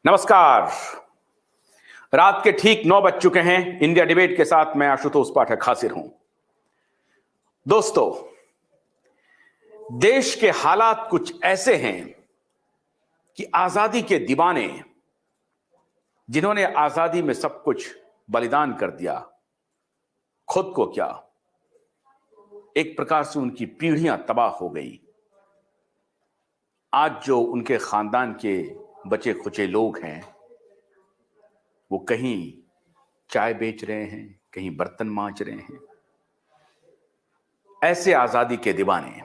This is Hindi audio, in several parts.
नमस्कार। रात के ठीक 9 बज चुके हैं। इंडिया डिबेट के साथ मैं आशुतोष पाठक हाजिर हूं। दोस्तों, देश के हालात कुछ ऐसे हैं कि आजादी के दीवाने जिन्होंने आजादी में सब कुछ बलिदान कर दिया, खुद को क्या, एक प्रकार से उनकी पीढ़ियां तबाह हो गई। आज जो उनके खानदान के बचे खुचे लोग हैं, वो कहीं चाय बेच रहे हैं, कहीं बर्तन मांज रहे हैं। ऐसे आजादी के दीवाने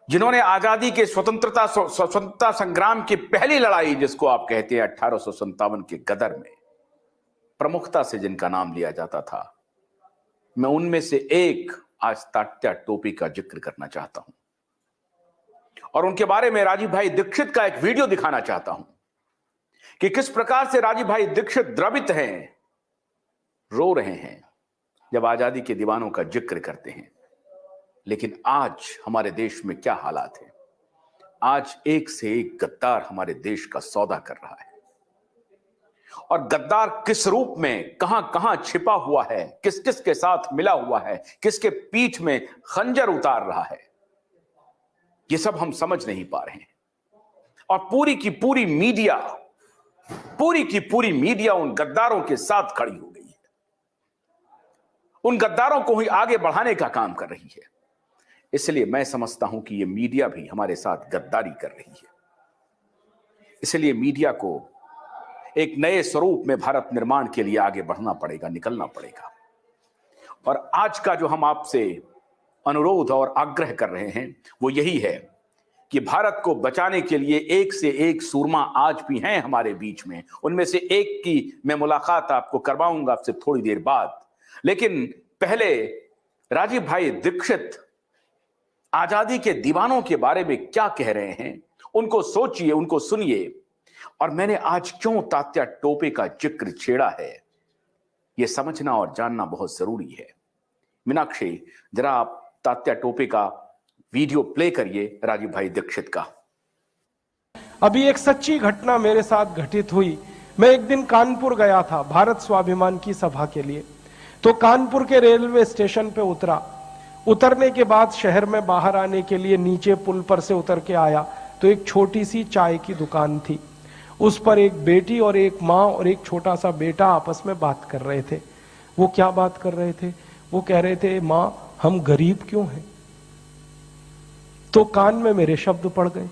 जिन्होंने आजादी के स्वतंत्रता संग्राम की पहली लड़ाई, जिसको आप कहते हैं 1857 के गदर में, प्रमुखता से जिनका नाम लिया जाता था, मैं उनमें से एक आज तात्या टोपे का जिक्र करना चाहता हूं और उनके बारे में राजीव भाई दीक्षित का एक वीडियो दिखाना चाहता हूं कि किस प्रकार से राजीव भाई दीक्षित द्रवित हैं, रो रहे हैं जब आजादी के दीवानों का जिक्र करते हैं। लेकिन आज हमारे देश में क्या हालात हैं? आज एक से एक गद्दार हमारे देश का सौदा कर रहा है और गद्दार किस रूप में कहां कहां छिपा हुआ है, किस किस के साथ मिला हुआ है, किसके पीठ में खंजर उतार रहा है, ये सब हम समझ नहीं पा रहे हैं। और पूरी की पूरी मीडिया उन गद्दारों के साथ खड़ी हो गई है, उन गद्दारों को ही आगे बढ़ाने का काम कर रही है। इसलिए मैं समझता हूं कि यह मीडिया भी हमारे साथ गद्दारी कर रही है। इसलिए मीडिया को एक नए स्वरूप में भारत निर्माण के लिए आगे बढ़ना पड़ेगा, निकलना पड़ेगा। और आज का जो हम आपसे अनुरोध और आग्रह कर रहे हैं वो यही है कि भारत को बचाने के लिए एक से एक सूरमा आज भी हैं हमारे बीच में। उनमें से एक की मैं मुलाकात आपको करवाऊंगा आपसे थोड़ी देर बाद। लेकिन पहले राजीव भाई दीक्षित आजादी के दीवानों के बारे में क्या कह रहे हैं, उनको सोचिए, उनको सुनिए। और मैंने आज क्यों तात्या टोपे का जिक्र छेड़ा है, यह समझना और जानना बहुत जरूरी है। मीनाक्षी, जरा आप तात्या टोपे का वीडियो प्ले करिए राजीव भाई दीक्षित का। अभी एक सच्ची घटना मेरे साथ घटित हुई। मैं एक दिन कानपुर गया था भारत स्वाभिमान की सभा के लिए। तो कानपुर के रेलवे स्टेशन पे उतरने के बाद शहर में बाहर आने के लिए नीचे पुल पर से उतर के आया तो एक छोटी सी चाय की दुकान थी। उस पर एक बेटी और एक माँ और एक छोटा सा बेटा आपस में बात कर रहे थे। वो क्या बात कर रहे थे? वो कह रहे थे, माँ हम गरीब क्यों हैं? तो कान में मेरे शब्द पड़ गए।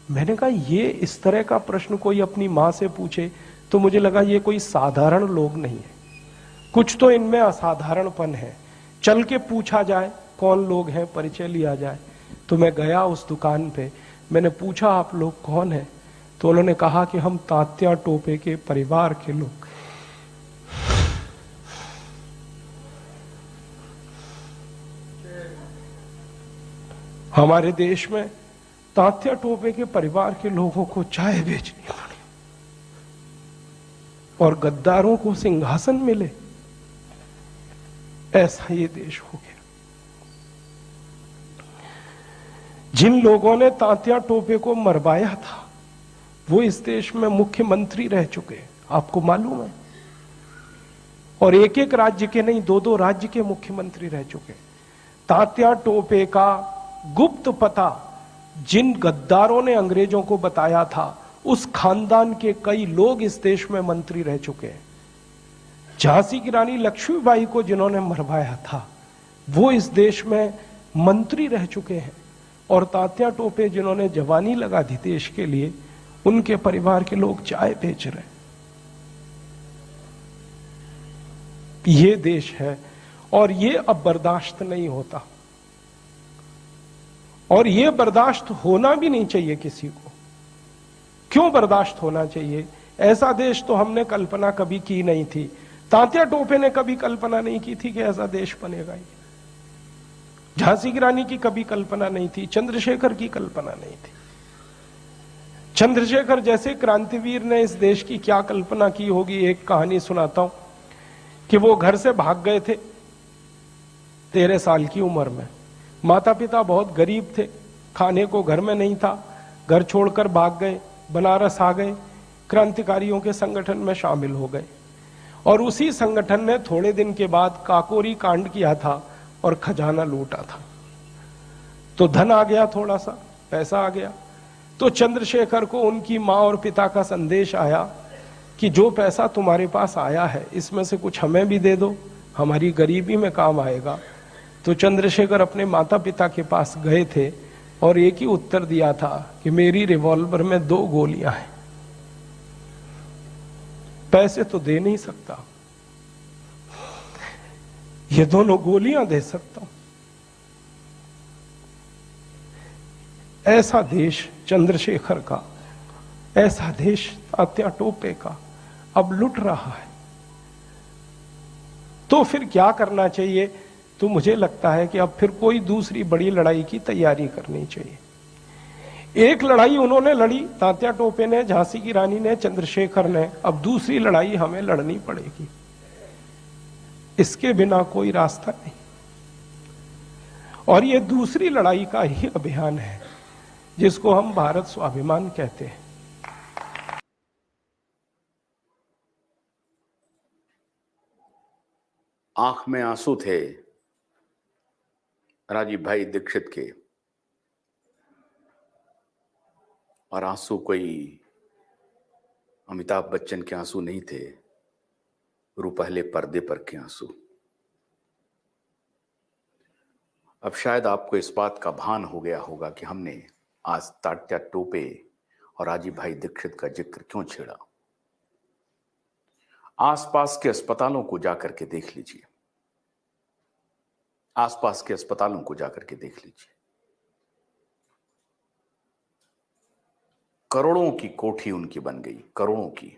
मैंने कहा ये इस तरह का प्रश्न कोई अपनी माँ से पूछे तो मुझे लगा ये कोई साधारण लोग नहीं है, कुछ तो इनमें असाधारणपन है। चल के पूछा जाए कौन लोग हैं, परिचय लिया जाए। तो मैं गया उस दुकान पे, मैंने पूछा आप लोग कौन हैं? तो उन्होंने कहा कि हम तात्या टोपे के परिवार के लोग। हमारे देश में तात्या टोपे के परिवार के लोगों को चाय बेचनी पड़ी और गद्दारों को सिंहासन मिले, ऐसा ये देश हो गया। जिन लोगों ने तात्या टोपे को मरवाया था वो इस देश में मुख्यमंत्री रह चुके हैं, आपको मालूम है। और एक एक राज्य के नहीं, दो दो राज्य के मुख्यमंत्री रह चुके। तात्या टोपे का गुप्त पता जिन गद्दारों ने अंग्रेजों को बताया था, उस खानदान के कई लोग इस देश में मंत्री रह चुके हैं। झांसी की रानी लक्ष्मीबाई को जिन्होंने मरवाया था वो इस देश में मंत्री रह चुके हैं। और तात्या टोपे जिन्होंने जवानी लगा दी देश के लिए, उनके परिवार के लोग चाय बेच रहे हैं। ये देश है और ये अब बर्दाश्त नहीं होता और ये बर्दाश्त होना भी नहीं चाहिए किसी को। क्यों बर्दाश्त होना चाहिए? ऐसा देश तो हमने कल्पना कभी की नहीं थी। तात्या टोपे ने कभी कल्पना नहीं की थी कि ऐसा देश बनेगा। ये झांसी की रानी की कभी कल्पना नहीं थी, चंद्रशेखर की कल्पना नहीं थी। चंद्रशेखर जैसे क्रांतिवीर ने इस देश की क्या कल्पना की होगी। एक कहानी सुनाता हूं कि वो घर से भाग गए थे 13 साल की उम्र में। माता पिता बहुत गरीब थे, खाने को घर में नहीं था, घर छोड़कर भाग गए, बनारस आ गए। क्रांतिकारियों के संगठन में शामिल हो गए और उसी संगठन ने थोड़े दिन के बाद काकोरी कांड किया था और खजाना लूटा था। तो धन आ गया, थोड़ा सा पैसा आ गया, तो चंद्रशेखर को उनकी मां और पिता का संदेश आया कि जो पैसा तुम्हारे पास आया है इसमें से कुछ हमें भी दे दो, हमारी गरीबी में काम आएगा। तो चंद्रशेखर अपने माता पिता के पास गए थे और एक ही उत्तर दिया था कि मेरी रिवॉल्वर में 2 गोलियां हैं, पैसे तो दे नहीं सकता, ये दोनों गोलियां दे सकता हूं। ऐसा देश चंद्रशेखर का, ऐसा देश तात्या टोपे का अब लुट रहा है। तो फिर क्या करना चाहिए? तो मुझे लगता है कि अब फिर कोई दूसरी बड़ी लड़ाई की तैयारी करनी चाहिए। एक लड़ाई उन्होंने लड़ी, तात्या टोपे ने, झांसी की रानी ने, चंद्रशेखर ने, अब दूसरी लड़ाई हमें लड़नी पड़ेगी। इसके बिना कोई रास्ता नहीं। और ये दूसरी लड़ाई का ही अभियान है जिसको हम भारत स्वाभिमान कहते हैं। आंख में आंसू थे राजीव भाई दीक्षित के, और आंसू कोई अमिताभ बच्चन के आंसू नहीं थे, रुपहले पर्दे पर के आंसू। अब शायद आपको इस बात का भान हो गया होगा कि हमने आज तात्या टोपे और राजीव भाई दीक्षित का जिक्र क्यों छेड़ा। आसपास के अस्पतालों को जाकर के देख लीजिए, आसपास के अस्पतालों को जाकर के देख लीजिए। करोड़ों की कोठी उनकी बन गई, करोड़ों की।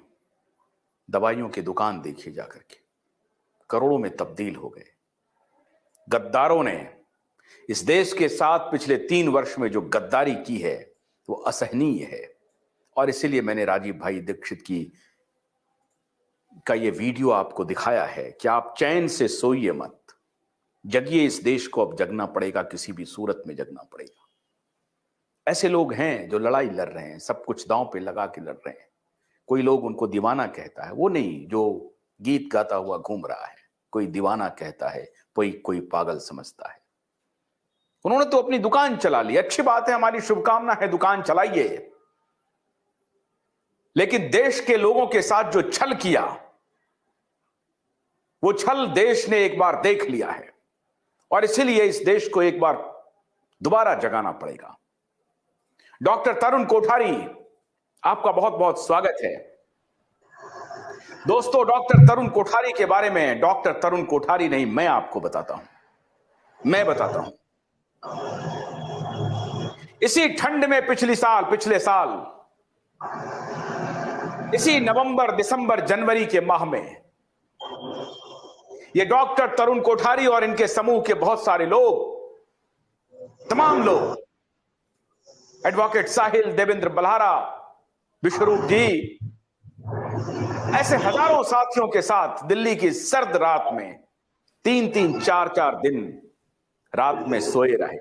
दवाइयों की दुकान देखिए जाकर के, करोड़ों में तब्दील हो गए। गद्दारों ने इस देश के साथ पिछले 3 वर्ष में जो गद्दारी की है वो असहनीय है। और इसीलिए मैंने राजीव भाई दीक्षित का ये वीडियो आपको दिखाया है कि आप चैन से सोइए मत, जगिए। इस देश को अब जगना पड़ेगा, किसी भी सूरत में जगना पड़ेगा। ऐसे लोग हैं जो लड़ाई लड़ रहे हैं, सब कुछ दांव पे लगा के लड़ रहे हैं। कोई लोग उनको दीवाना कहता है, वो नहीं जो गीत गाता हुआ घूम रहा है, कोई दीवाना कहता है, कोई पागल समझता है। उन्होंने तो अपनी दुकान चला ली, अच्छी बात है, हमारी शुभकामना है, दुकान चलाइए। लेकिन देश के लोगों के साथ जो छल किया, वो छल देश ने एक बार देख लिया है और इसीलिए इस देश को एक बार दोबारा जगाना पड़ेगा। डॉक्टर तरुण कोठारी, आपका बहुत बहुत स्वागत है। दोस्तों, डॉक्टर तरुण कोठारी के बारे में, डॉक्टर तरुण कोठारी नहीं, मैं आपको बताता हूं, मैं बताता हूं। इसी ठंड में पिछले साल इसी नवंबर, दिसंबर, जनवरी के माह में ये डॉक्टर तरुण कोठारी और इनके समूह के बहुत सारे लोग, तमाम लोग, एडवोकेट साहिल, देवेंद्र बल्हारा, विश्वरूप जी, ऐसे हजारों साथियों के साथ दिल्ली की सर्द रात में 3-3, 4-4 दिन रात में सोए रहे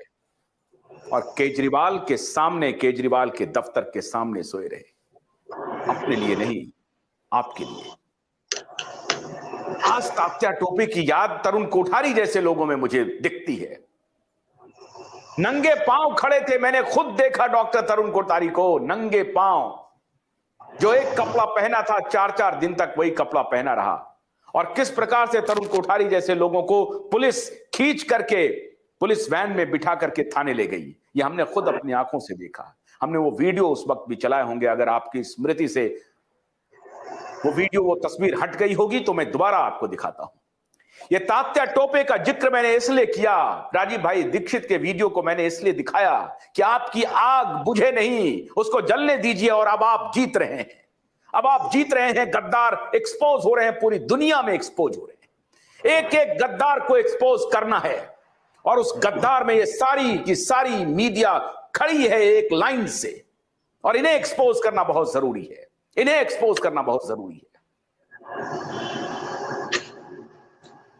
और केजरीवाल के दफ्तर के सामने सोए रहे। अपने लिए नहीं, आपके लिए। आज तात्या टोपे की याद तरुण कोठारी जैसे लोगों में मुझे दिखती है। नंगे पांव खड़े थे, मैंने खुद देखा डॉक्टर तरुण कोठारी को नंगे पांव। जो एक कपड़ा पहना था 4-4 दिन तक वही कपड़ा पहना रहा। और किस प्रकार से तरुण कोठारी जैसे लोगों को पुलिस खींच करके पुलिस वैन में बिठा करके थाने ले गई, ये हमने खुद अपनी आंखों से देखा। हमने वो वीडियो उस वक्त भी चलाए होंगे, अगर आपकी स्मृति से वो वीडियो, वो तस्वीर हट गई होगी तो मैं दोबारा आपको दिखाता हूं। ये तात्या टोपे का जिक्र मैंने इसलिए किया, राजीव भाई दीक्षित के वीडियो को मैंने इसलिए दिखाया कि आपकी आग बुझे नहीं, उसको जलने दीजिए। और अब आप जीत रहे हैं, अब आप जीत रहे हैं। गद्दार एक्सपोज हो रहे हैं, पूरी दुनिया में एक्सपोज हो रहे हैं। एक एक गद्दार को एक्सपोज करना है और उस गद्दार में ये सारी की सारी मीडिया खड़ी है एक लाइन से, और इन्हें एक्सपोज करना बहुत जरूरी है, इन्हें एक्सपोज करना बहुत जरूरी है।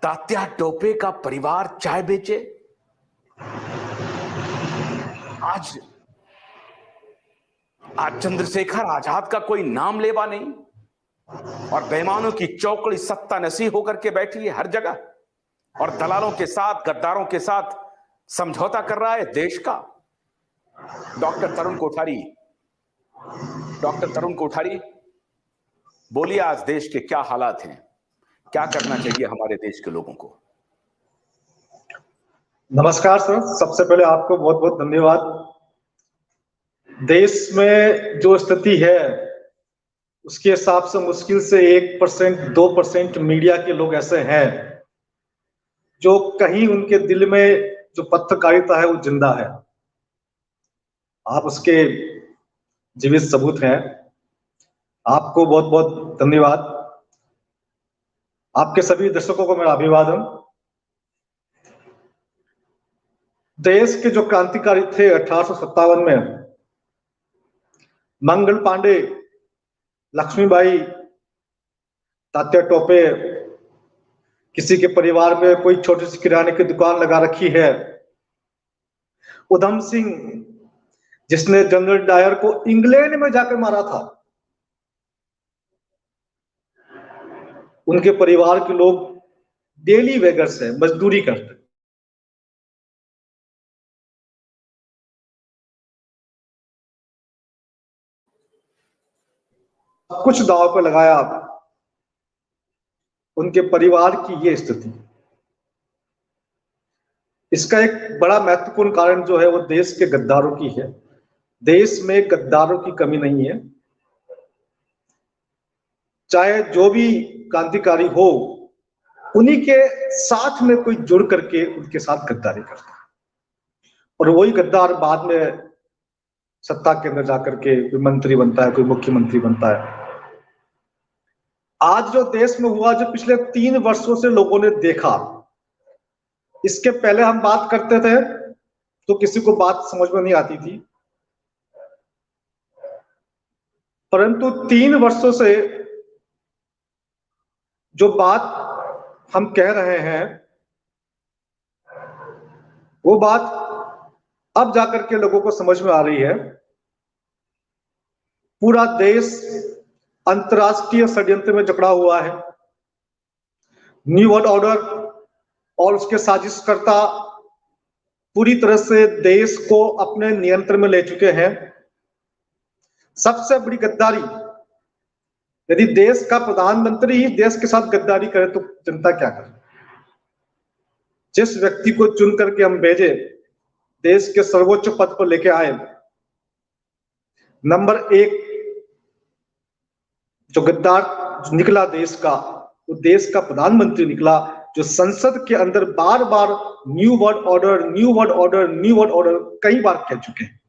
तात्या टोपे का परिवार चाय बेचे, आज चंद्रशेखर आजाद का कोई नाम लेवा नहीं और बेईमानों की चौकड़ी सत्ता नसी होकर के बैठी है हर जगह और दलालों के साथ, गद्दारों के साथ समझौता कर रहा है देश का। डॉक्टर तरुण कोठारी, बोलिए आज देश के क्या हालात हैं, क्या करना चाहिए हमारे देश के लोगों को? नमस्कार सर, सबसे पहले आपको बहुत बहुत धन्यवाद। देश में जो स्थिति है उसके हिसाब से मुश्किल से 1% 2% मीडिया के लोग ऐसे हैं जो कहीं उनके दिल में जो पत्रकारिता है वो जिंदा है। आप उसके जीवित सबूत हैं। आपको बहुत बहुत धन्यवाद। आपके सभी दर्शकों को मेरा अभिवादन। देश के जो क्रांतिकारी थे 1857 में, मंगल पांडे, लक्ष्मीबाई, तात्या टोपे, किसी के परिवार में कोई छोटी सी किराने की दुकान लगा रखी है, उधम सिंह जिसने जनरल डायर को इंग्लैंड में जाकर मारा था, उनके परिवार के लोग डेली वेगर्स है, मजदूरी करते। कुछ दांव पे लगाया उनके परिवार की ये स्थिति। इसका एक बड़ा महत्वपूर्ण कारण जो है वो देश के गद्दारों की है। देश में गद्दारों की कमी नहीं है। चाहे जो भी क्रांतिकारी हो, उन्हीं के साथ में कोई जुड़ करके उनके साथ गद्दारी करता है और वही गद्दार बाद में सत्ता के अंदर जाकर के कोई मंत्री बनता है, कोई मुख्यमंत्री बनता है। आज जो देश में हुआ, जो पिछले 3 वर्षों से लोगों ने देखा, इसके पहले हम बात करते थे तो किसी को बात समझ में नहीं आती थी, परंतु 3 वर्षों से जो बात हम कह रहे हैं वो बात अब जाकर के लोगों को समझ में आ रही है। पूरा देश अंतरराष्ट्रीय षड्यंत्र में जकड़ा हुआ है। न्यू वर्ल्ड ऑर्डर और उसके साजिशकर्ता पूरी तरह से देश को अपने नियंत्रण में ले चुके हैं। सबसे बड़ी गद्दारी, यदि देश का प्रधानमंत्री ही देश के साथ गद्दारी करे तो जनता क्या करे? जिस व्यक्ति को चुन करके हम भेजे, देश के सर्वोच्च पद पर लेके आए, नंबर 1 जो गद्दार निकला देश का, वो देश का प्रधानमंत्री निकला, जो संसद के अंदर बार बार new world order, new world order, new world order कई बार कह चुके हैं।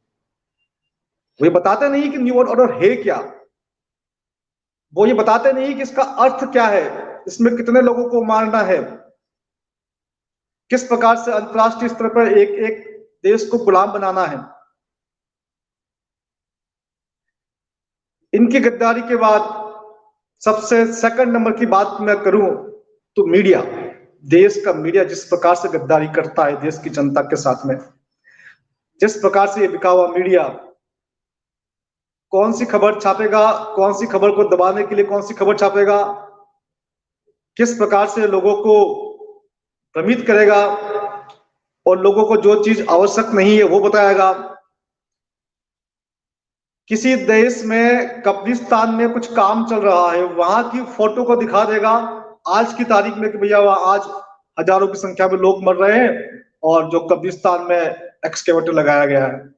वो ये बताते नहीं कि न्यू वर्ल्ड ऑर्डर है क्या, वो ये बताते नहीं कि इसका अर्थ क्या है, इसमें कितने लोगों को मारना है, किस प्रकार से अंतरराष्ट्रीय स्तर पर एक एक देश को गुलाम बनाना है। इनकी गद्दारी के बाद सबसे सेकंड नंबर की बात मैं करूं तो मीडिया, देश का मीडिया जिस प्रकार से गद्दारी करता है देश की जनता के साथ में, जिस प्रकार से ये बिका हुआ मीडिया कौन सी खबर छापेगा, कौन सी खबर को दबाने के लिए कौन सी खबर छापेगा, किस प्रकार से लोगों को भ्रमित करेगा और लोगों को जो चीज आवश्यक नहीं है वो बताएगा। किसी देश में कब्रिस्तान में कुछ काम चल रहा है, वहां की फोटो को दिखा देगा आज की तारीख में कि भैया वहां आज हजारों की संख्या में लोग मर रहे हैं और जो कब्रिस्तान में एक्सकेवेटर लगाया गया है।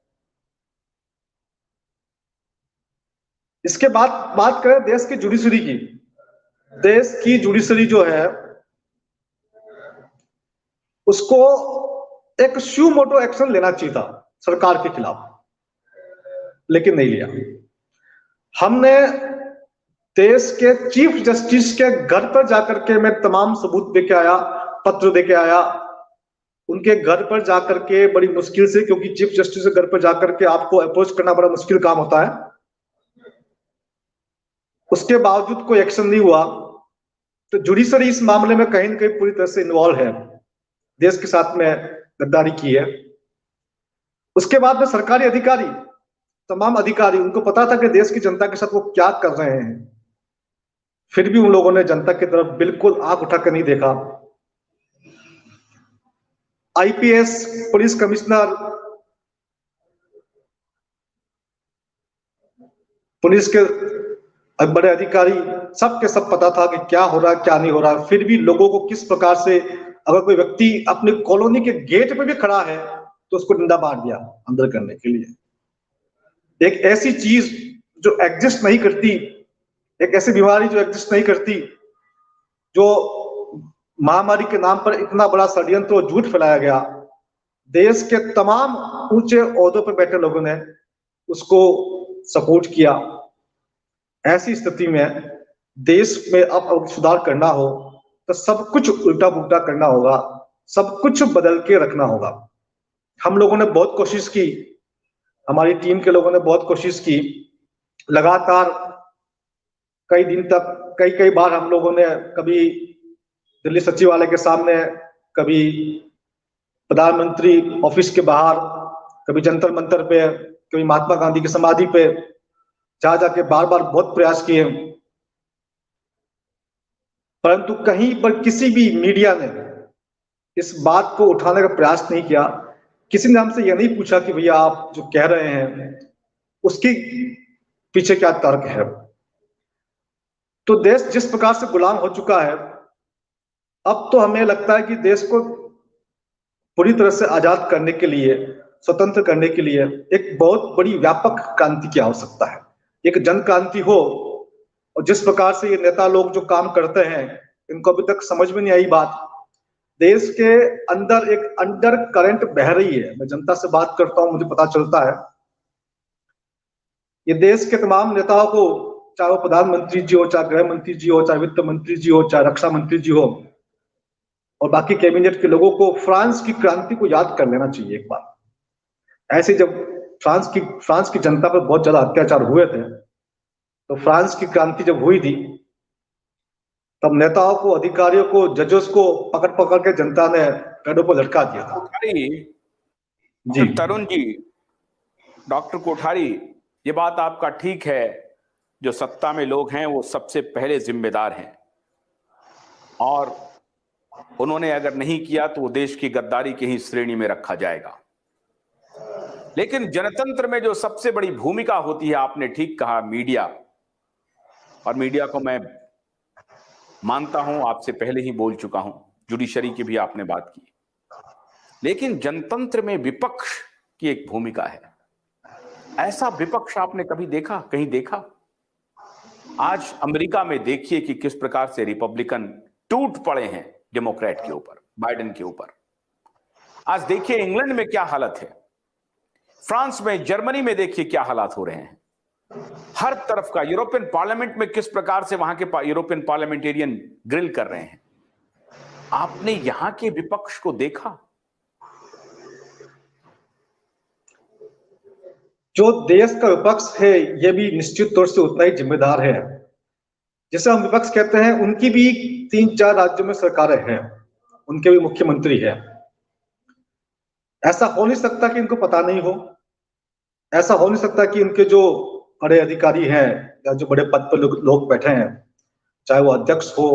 इसके बाद बात करें देश की जुडिशरी की। देश की जुडिशरी जो है उसको एक शू मोटो एक्शन लेना चाहिए था सरकार के खिलाफ, लेकिन नहीं लिया। हमने देश के चीफ जस्टिस के घर पर जाकर के मैं तमाम सबूत देके आया, पत्र देके आया, उनके घर पर जाकर के बड़ी मुश्किल से, क्योंकि चीफ जस्टिस के घर पर जाकर के आपको अप्रोच करना बड़ा मुश्किल काम होता है, उसके बावजूद कोई एक्शन नहीं हुआ। तो जुडिशरी इस मामले में कहीं न कहीं पूरी तरह से इन्वॉल्व है, देश के साथ में गद्दारी की है। उसके बाद में सरकारी अधिकारी तमाम अधिकारी, उनको पता था कि देश की जनता के साथ वो क्या कर रहे हैं, फिर भी उन लोगों ने जनता की तरफ बिल्कुल आंख उठाकर नहीं देखा। आईपीएस, पुलिस कमिश्नर, पुलिस के बड़े अधिकारी, सबके सब पता था कि क्या हो रहा है क्या नहीं हो रहा, फिर भी लोगों को किस प्रकार से, अगर कोई व्यक्ति अपनी कॉलोनी के गेट पे भी खड़ा है तो उसको डंडा मार दिया अंदर करने के लिए। एक ऐसी चीज जो एग्जिस्ट नहीं करती, एक ऐसी बीमारी जो एग्जिस्ट नहीं करती, जो महामारी के नाम पर इतना बड़ा षड्यंत्र और झूठ फैलाया गया, देश के तमाम ऊंचे ओहदों पर बैठे लोगों ने उसको सपोर्ट किया। ऐसी स्थिति में देश में अब सुधार करना हो तो सब कुछ उल्टा पुल्टा करना होगा, सब कुछ बदल के रखना होगा। हम लोगों ने बहुत कोशिश की, हमारी टीम के लोगों ने बहुत कोशिश की, लगातार कई दिन तक, कई कई बार हम लोगों ने कभी दिल्ली सचिवालय के सामने, कभी प्रधानमंत्री ऑफिस के बाहर, कभी जंतर मंतर पे, कभी महात्मा गांधी की समाधि पे जा जाके बार बार बहुत प्रयास किए, परंतु कहीं पर किसी भी मीडिया ने इस बात को उठाने का प्रयास नहीं किया। किसी ने हमसे यह नहीं पूछा कि भैया आप जो कह रहे हैं उसके पीछे क्या तर्क है। तो देश जिस प्रकार से गुलाम हो चुका है, अब तो हमें लगता है कि देश को पूरी तरह से आजाद करने के लिए, स्वतंत्र करने के लिए एक बहुत बड़ी व्यापक क्रांति की आवश्यकता है, एक जन क्रांति हो। और जिस प्रकार से ये नेता लोग जो काम करते हैं, इनको अभी तक समझ में नहीं आई बात। देश के अंदर एक अंडर करंट बह रही है। मैं जनता से बात करता हूं, मुझे पता चलता है ये देश के तमाम नेताओं को, चाहे वो प्रधानमंत्री जी हो, चाहे गृह मंत्री जी हो, चाहे वित्त मंत्री जी हो, चाहे रक्षा मंत्री जी हो, और बाकी कैबिनेट के लोगों को फ्रांस की क्रांति को याद कर लेना चाहिए एक बार। ऐसे जब फ्रांस की जनता पर बहुत ज्यादा अत्याचार हुए थे, तो फ्रांस की क्रांति जब हुई थी, तब नेताओं को, अधिकारियों को, जजेस को पकड़ पकड़ के जनता ने पेड़ों पर लटका दिया था। जी तरुण जी, डॉक्टर कोठारी, ये बात आपका ठीक है, जो सत्ता में लोग हैं वो सबसे पहले जिम्मेदार हैं, और उन्होंने अगर नहीं किया तो वो देश की गद्दारी की ही श्रेणी में रखा जाएगा। लेकिन जनतंत्र में जो सबसे बड़ी भूमिका होती है, आपने ठीक कहा, मीडिया। और मीडिया को मैं मानता हूं, आपसे पहले ही बोल चुका हूं, जुडिशरी की भी आपने बात की। लेकिन जनतंत्र में विपक्ष की एक भूमिका है। ऐसा विपक्ष आपने कभी देखा, कहीं देखा? आज अमेरिका में देखिए कि किस प्रकार से रिपब्लिकन टूट पड़े हैं डेमोक्रेट के ऊपर, बाइडेन के ऊपर। आज देखिए इंग्लैंड में क्या हालत है, फ्रांस में, जर्मनी में देखिए क्या हालात हो रहे हैं। हर तरफ का, यूरोपियन पार्लियामेंट में किस प्रकार से वहां के यूरोपियन पार्लियामेंटेरियन ग्रिल कर रहे हैं। आपने यहां के विपक्ष को देखा? जो देश का विपक्ष है, यह भी निश्चित तौर से उतना ही जिम्मेदार है। जैसे हम विपक्ष कहते हैं, उनकी भी 3-4 राज्यों में सरकारें हैं, उनके भी मुख्यमंत्री हैं। ऐसा हो नहीं सकता कि इनको पता नहीं हो, ऐसा हो नहीं सकता कि इनके जो बड़े अधिकारी हैं या जो बड़े पद पर लोग बैठे हैं, चाहे वो अध्यक्ष हो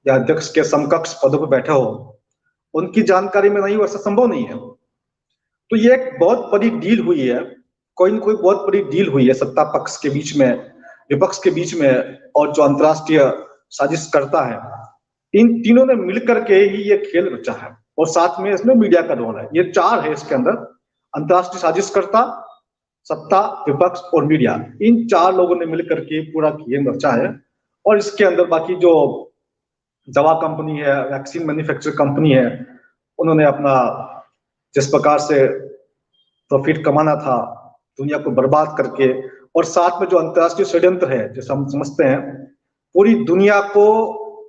या अध्यक्ष के समकक्ष पदों पर बैठे हो, उनकी जानकारी में नहीं हो, ऐसा संभव नहीं है। तो ये एक बहुत बड़ी डील हुई है, कोई न कोई बहुत बड़ी डील हुई है सत्ता पक्ष के बीच में, विपक्ष के बीच में, और जो अंतर्राष्ट्रीय साजिश करता है, इन तीनों ने मिलकर के ही ये खेल रचा है। और साथ में इसमें मीडिया का रोल है। ये 4 है इसके अंदर, अंतर्राष्ट्रीय साजिशकर्ता, सत्ता, विपक्ष और मीडिया। इन 4 लोगों ने मिलकर के पूरा खेल रचा है। और इसके अंदर बाकी जो दवा कंपनी है, वैक्सीन मैन्युफैक्चर कंपनी है, उन्होंने अपना जिस प्रकार से प्रॉफिट कमाना था, दुनिया को बर्बाद करके, और साथ में जो अंतर्राष्ट्रीय षड्यंत्र है, जैसे हम समझते हैं, पूरी दुनिया को,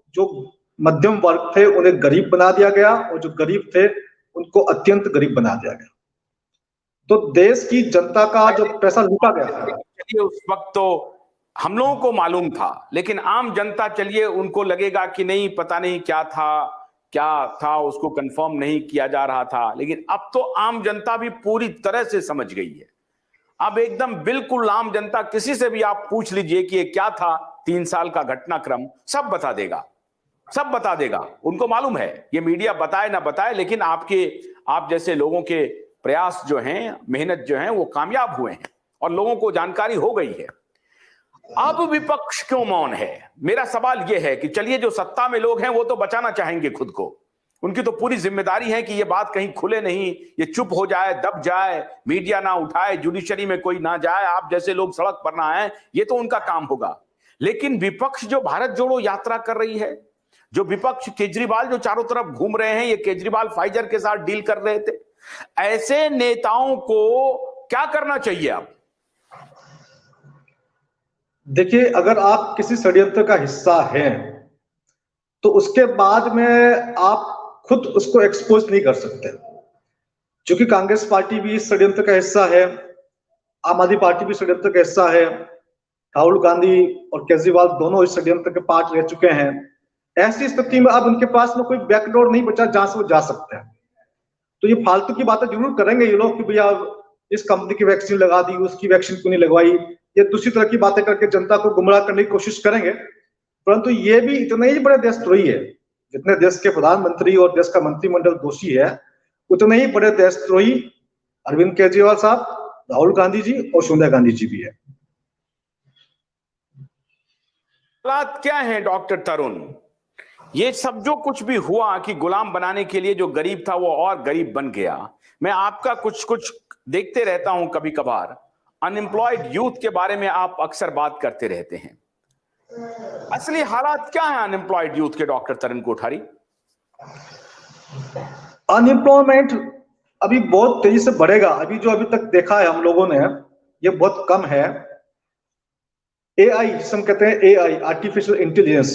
जो मध्यम वर्ग थे उन्हें गरीब बना दिया गया, और जो गरीब थे उनको अत्यंत गरीब बना दिया गया। तो देश की जनता का जो पैसा लूटा गया है, उस वक्त तो हम लोगों को मालूम था, लेकिन आम जनता, चलिए, उनको लगेगा कि नहीं, पता नहीं क्या था, उसको कंफर्म नहीं किया जा रहा था। लेकिन अब तो आम जनता भी पूरी तरह से समझ गई है। अब एकदम बिल्कुल आम जनता किसी से भी आप पूछ लीजिए कि ये क्या था 3 साल का घटनाक्रम, सब बता देगा, सब बता देगा। उनको मालूम है, ये मीडिया बताए ना बताए, लेकिन आप जैसे लोगों के प्रयास जो हैं, मेहनत जो है, वो कामयाब हुए हैं और लोगों को जानकारी हो गई है। अब विपक्ष क्यों मौन है? मेरा सवाल यह है कि चलिए, जो सत्ता में लोग हैं वो तो बचाना चाहेंगे खुद को, उनकी तो पूरी जिम्मेदारी है कि ये बात कहीं खुले नहीं, ये चुप हो जाए, दब जाए, मीडिया ना उठाए, जुडिशरी में कोई ना जाए, आप जैसे लोग सड़क पर ना आए, ये तो उनका काम होगा। लेकिन विपक्ष जो भारत जोड़ो यात्रा कर रही है, जो विपक्ष केजरीवाल जो चारों तरफ घूम रहे हैं, ये केजरीवाल फाइजर के साथ डील कर रहे थे, ऐसे नेताओं को क्या करना चाहिए अब? देखिए, अगर आप किसी षड्यंत्र का हिस्सा हैं तो उसके बाद में आप खुद उसको एक्सपोज नहीं कर सकते, क्योंकि कांग्रेस पार्टी भी इस षड्यंत्र का हिस्सा है, आम आदमी पार्टी भी षड्यंत्र का हिस्सा है, राहुल गांधी और केजरीवाल दोनों इस षड्यंत्र के पार्ट रह चुके हैं। ऐसी स्थिति में अब उनके पास में कोई बैकडोर नहीं बचा जहां से वो जा सकते हैं। तो ये फालतू की बातें जरूर करेंगे ये लोग कि भैया इस कंपनी की वैक्सीन लगा दी, उसकी वैक्सीन क्यों नहीं लगवाई, ये दूसरी तरह की बातें करके जनता को गुमराह करने की कोशिश करेंगे। परंतु ये भी इतने ही बड़े देशद्रोही है, जितने देश के प्रधानमंत्री और देश का मंत्रिमंडल दोषी है, उतने ही बड़े देशद्रोही अरविंद केजरीवाल साहब, राहुल गांधी जी और सोनिया गांधी जी भी है। हालात क्या है डॉक्टर तरुण? ये सब जो कुछ भी हुआ कि गुलाम बनाने के लिए जो गरीब था वो और गरीब बन गया। मैं आपका कुछ कुछ देखते रहता हूं कभी कभार, अनएम्प्लॉयड यूथ के बारे में आप अक्सर बात करते रहते हैं। असली हालात क्या है अनएम्प्लॉयड यूथ के डॉक्टर तरुण कोठारी? अनएम्प्लॉयमेंट अभी बहुत तेजी से बढ़ेगा। अभी तक देखा है हम लोगों ने, ये बहुत कम है। एआई, जिसे हम कहते हैं एआई, आर्टिफिशियल इंटेलिजेंस,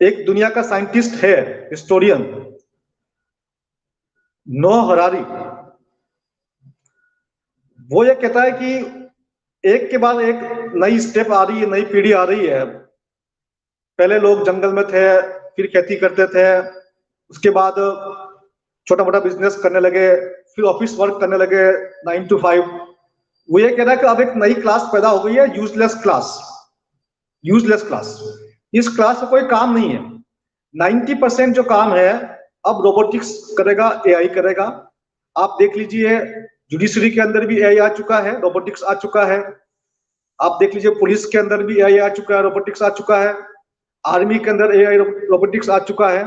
एक दुनिया का साइंटिस्ट है, हिस्टोरियन, नोआ हरारी, वो ये कहता है कि एक के बाद एक नई स्टेप आ रही है, नई पीढ़ी आ रही है। पहले लोग जंगल में थे, फिर खेती करते थे, उसके बाद छोटा मोटा बिजनेस करने लगे, फिर ऑफिस वर्क करने लगे 9 to 5। वो ये कह रहा है कि अब एक नई क्लास पैदा हो गई है, यूजलेस क्लास। यूजलेस क्लास, इस क्लास का कोई काम नहीं है। 90% जो काम है अब रोबोटिक्स करेगा, एआई करेगा। आप देख लीजिए, जुडिशरी के अंदर भी एआई आ चुका है, रोबोटिक्स आ चुका है। आप देख लीजिए, पुलिस के अंदर भी एआई आ चुका है, रोबोटिक्स आ चुका है। आर्मी के अंदर एआई रोबोटिक्स आ चुका है।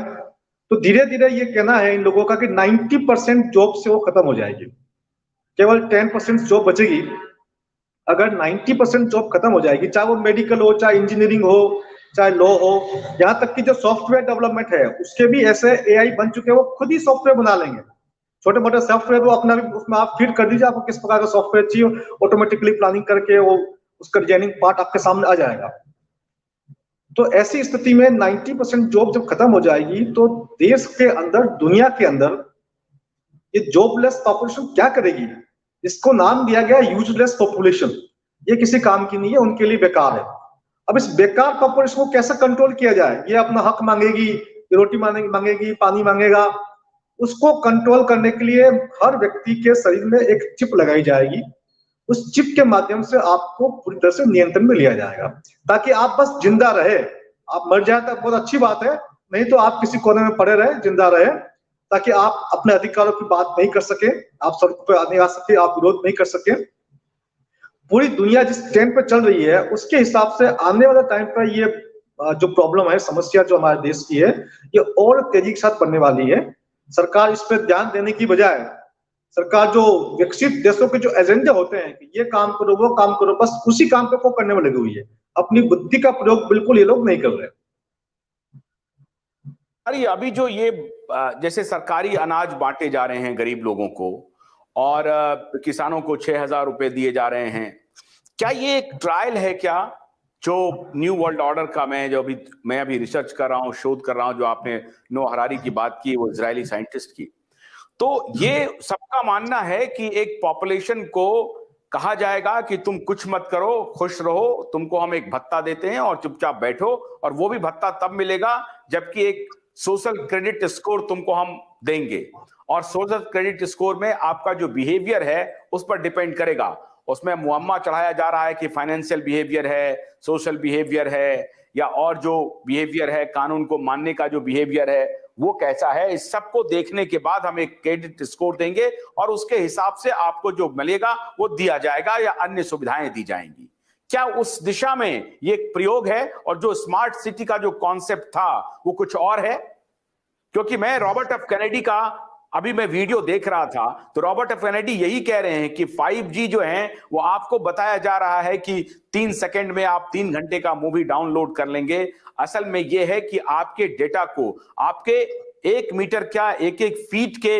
तो धीरे धीरे ये कहना है इन लोगों का कि 90% जॉब से वो खत्म हो जाएगी, केवल 10% जॉब बचेगी। अगर 90% जॉब खत्म हो जाएगी, चाहे वो मेडिकल हो, चाहे इंजीनियरिंग हो, चाहे लॉ हो, यहाँ तक कि जो सॉफ्टवेयर डेवलपमेंट है उसके भी ऐसे एआई बन चुके हैं, वो खुद ही सॉफ्टवेयर बना लेंगे। छोटे मोटे सॉफ्टवेयर वो अपना भी उसमें आप फीड कर दीजिए, आपको किस प्रकार का सॉफ्टवेयर चाहिए, ऑटोमेटिकली प्लानिंग करके वो उसका डिजाइनिंग पार्ट आपके सामने आ जाएगा। तो ऐसी स्थिति में 90% जॉब जब खत्म हो जाएगी तो देश के अंदर, दुनिया के अंदर ये जॉबलेस पॉपुलेशन क्या करेगी? इसको नाम दिया गया यूजलेस पॉपुलेशन। ये किसी काम की नहीं है, उनके लिए बेकार है। अब इस बेकार पॉपुलेशन को कैसे कंट्रोल किया जाए? ये अपना हक मांगेगी, रोटी मांगेगी, पानी मांगेगा। उसको कंट्रोल करने के लिए हर व्यक्ति के शरीर में एक चिप लगाई जाएगी। उस चिप के माध्यम से आपको पूरी तरह से नियंत्रण में लिया जाएगा, ताकि आप बस जिंदा रहे। आप मर जाए तो बहुत अच्छी बात है, नहीं तो आप किसी कोने में पड़े रहे, जिंदा रहे, ताकि आप अपने अधिकारों की बात नहीं कर सके, आप सड़क पर नहीं आ सके, आप विरोध नहीं कर सके। पूरी दुनिया जिस ट्रेंड पर चल रही है उसके हिसाब से आने वाले टाइम पर ये जो प्रॉब्लम है, समस्या जो हमारे देश की है, ये और तेजी के साथ बढ़ने वाली है। सरकार इस पर ध्यान देने की बजाय, सरकार जो विकसित देशों के जो एजेंडे होते हैं कि ये काम करो, वो काम करो, बस उसी काम पे को करने में लगी हुई है। अपनी बुद्धि का प्रयोग बिल्कुल ये लोग नहीं कर रहे। अरे अभी जो ये जैसे सरकारी अनाज बांटे जा रहे हैं गरीब लोगों को, और किसानों को 6,000 रुपए दिए जा रहे हैं, क्या ये एक ट्रायल है क्या? जो न्यू वर्ल्ड ऑर्डर का मैं अभी रिसर्च कर रहा हूँ, शोध कर रहा हूँ, जो आपने नोआ हरारी की बात की, वो इजरायली साइंटिस्ट की, तो ये सबका मानना है कि एक पॉपुलेशन को कहा जाएगा कि तुम कुछ मत करो, खुश रहो, तुमको हम एक भत्ता देते हैं और चुपचाप बैठो, और वो भी भत्ता तब मिलेगा जबकि एक सोशल क्रेडिट स्कोर तुमको हम देंगे, और सोशल क्रेडिट स्कोर में आपका जो बिहेवियर है उस पर डिपेंड करेगा। उसमें मुअम्मा चढ़ाया जा रहा है कि फाइनेंशियल बिहेवियर है, सोशल बिहेवियर है, या और जो बिहेवियर है, कानून को मानने का जो बिहेवियर है वो कैसा है। इस सबको देखने के बाद हम एक क्रेडिट स्कोर देंगे और उसके हिसाब से आपको जो मिलेगा वो दिया जाएगा या अन्य सुविधाएं दी जाएंगी। क्या उस दिशा में ये एक प्रयोग है? और जो स्मार्ट सिटी का जो कॉन्सेप्ट था वो कुछ और है? क्योंकि मैं रॉबर्ट एफ कैनेडी का अभी मैं वीडियो देख रहा था, तो रॉबर्ट एफ कैनेडी यही कह रहे हैं कि 5G जो है वो आपको बताया जा रहा है कि 3 सेकंड में आप 3 घंटे का मूवी डाउनलोड कर लेंगे। असल में यह है कि आपके डेटा को, आपके 1 मीटर क्या 1-1 फीट के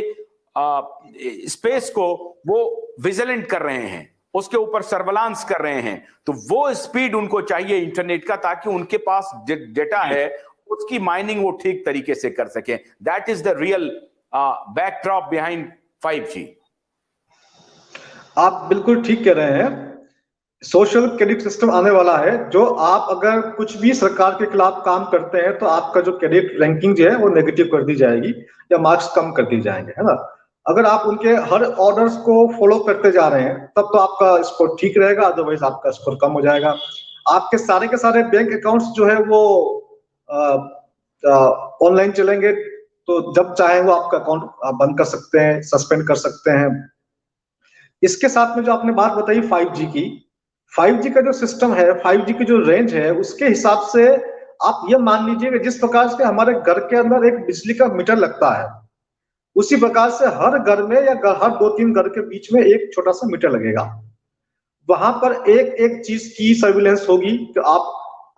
स्पेस को वो विजिलेंट कर रहे हैं, उसके ऊपर सर्वेलांस कर रहे हैं। तो वो स्पीड उनको चाहिए इंटरनेट का, ताकि उनके पास डेटा है उसकी माइनिंग वो ठीक तरीके से कर सके। That is the real backdrop behind 5G। आप बिल्कुल ठीक कह रहे हैं। सोशल क्रेडिट सिस्टम आने वाला है, जो आप अगर कुछ भी सरकार के खिलाफ काम करते हैं तो आपका जो क्रेडिट रैंकिंग जो है वो नेगेटिव कर दी जाएगी या मार्क्स कम कर दिए जाएंगे, है ना। अगर आप उनके हर ऑर्डर्स को फॉलो करते जा रहे हैं तब तो आपका स्कोर ठीक रहेगा, अदरवाइज आपका स्कोर कम हो जाएगा। आपके सारे के सारे बैंक अकाउंट्स जो है वो ऑनलाइन चलेंगे, तो जब चाहे वो आपका अकाउंट बंद कर सकते हैं, सस्पेंड कर सकते हैं। इसके साथ में जो आपने बात बताई 5G की, 5G का जो सिस्टम है, 5G की जो रेंज है, उसके हिसाब से आप ये मान लीजिए कि जिस प्रकार से हमारे घर के अंदर एक बिजली का मीटर लगता है, उसी प्रकार से हर घर में या हर 2-3 घर के बीच में एक छोटा सा मीटर लगेगा। वहां पर एक एक चीज की सर्विलेंस होगी कि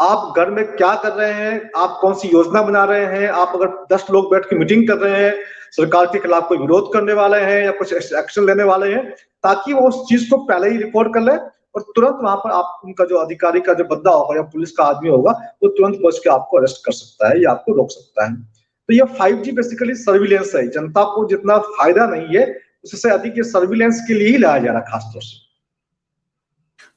आप घर में क्या कर रहे हैं, आप कौन सी योजना बना रहे हैं। आप अगर 10 लोग बैठ के मीटिंग कर रहे हैं, सरकार के खिलाफ कोई विरोध करने वाले हैं या कुछ एक्शन लेने वाले हैं, ताकि वो उस चीज को पहले ही रिपोर्ट कर ले और तुरंत वहां पर आप उनका जो अधिकारी का जो बंदा होगा या पुलिस का आदमी होगा वो तुरंत पहुंच के आपको अरेस्ट कर सकता है या आपको रोक सकता है। तो ये 5G बेसिकली सर्विलेंस है। जनता को जितना फायदा नहीं है उससे अधिक ये सर्विलेंस के लिए ही लाया जा रहा है खासतौर से।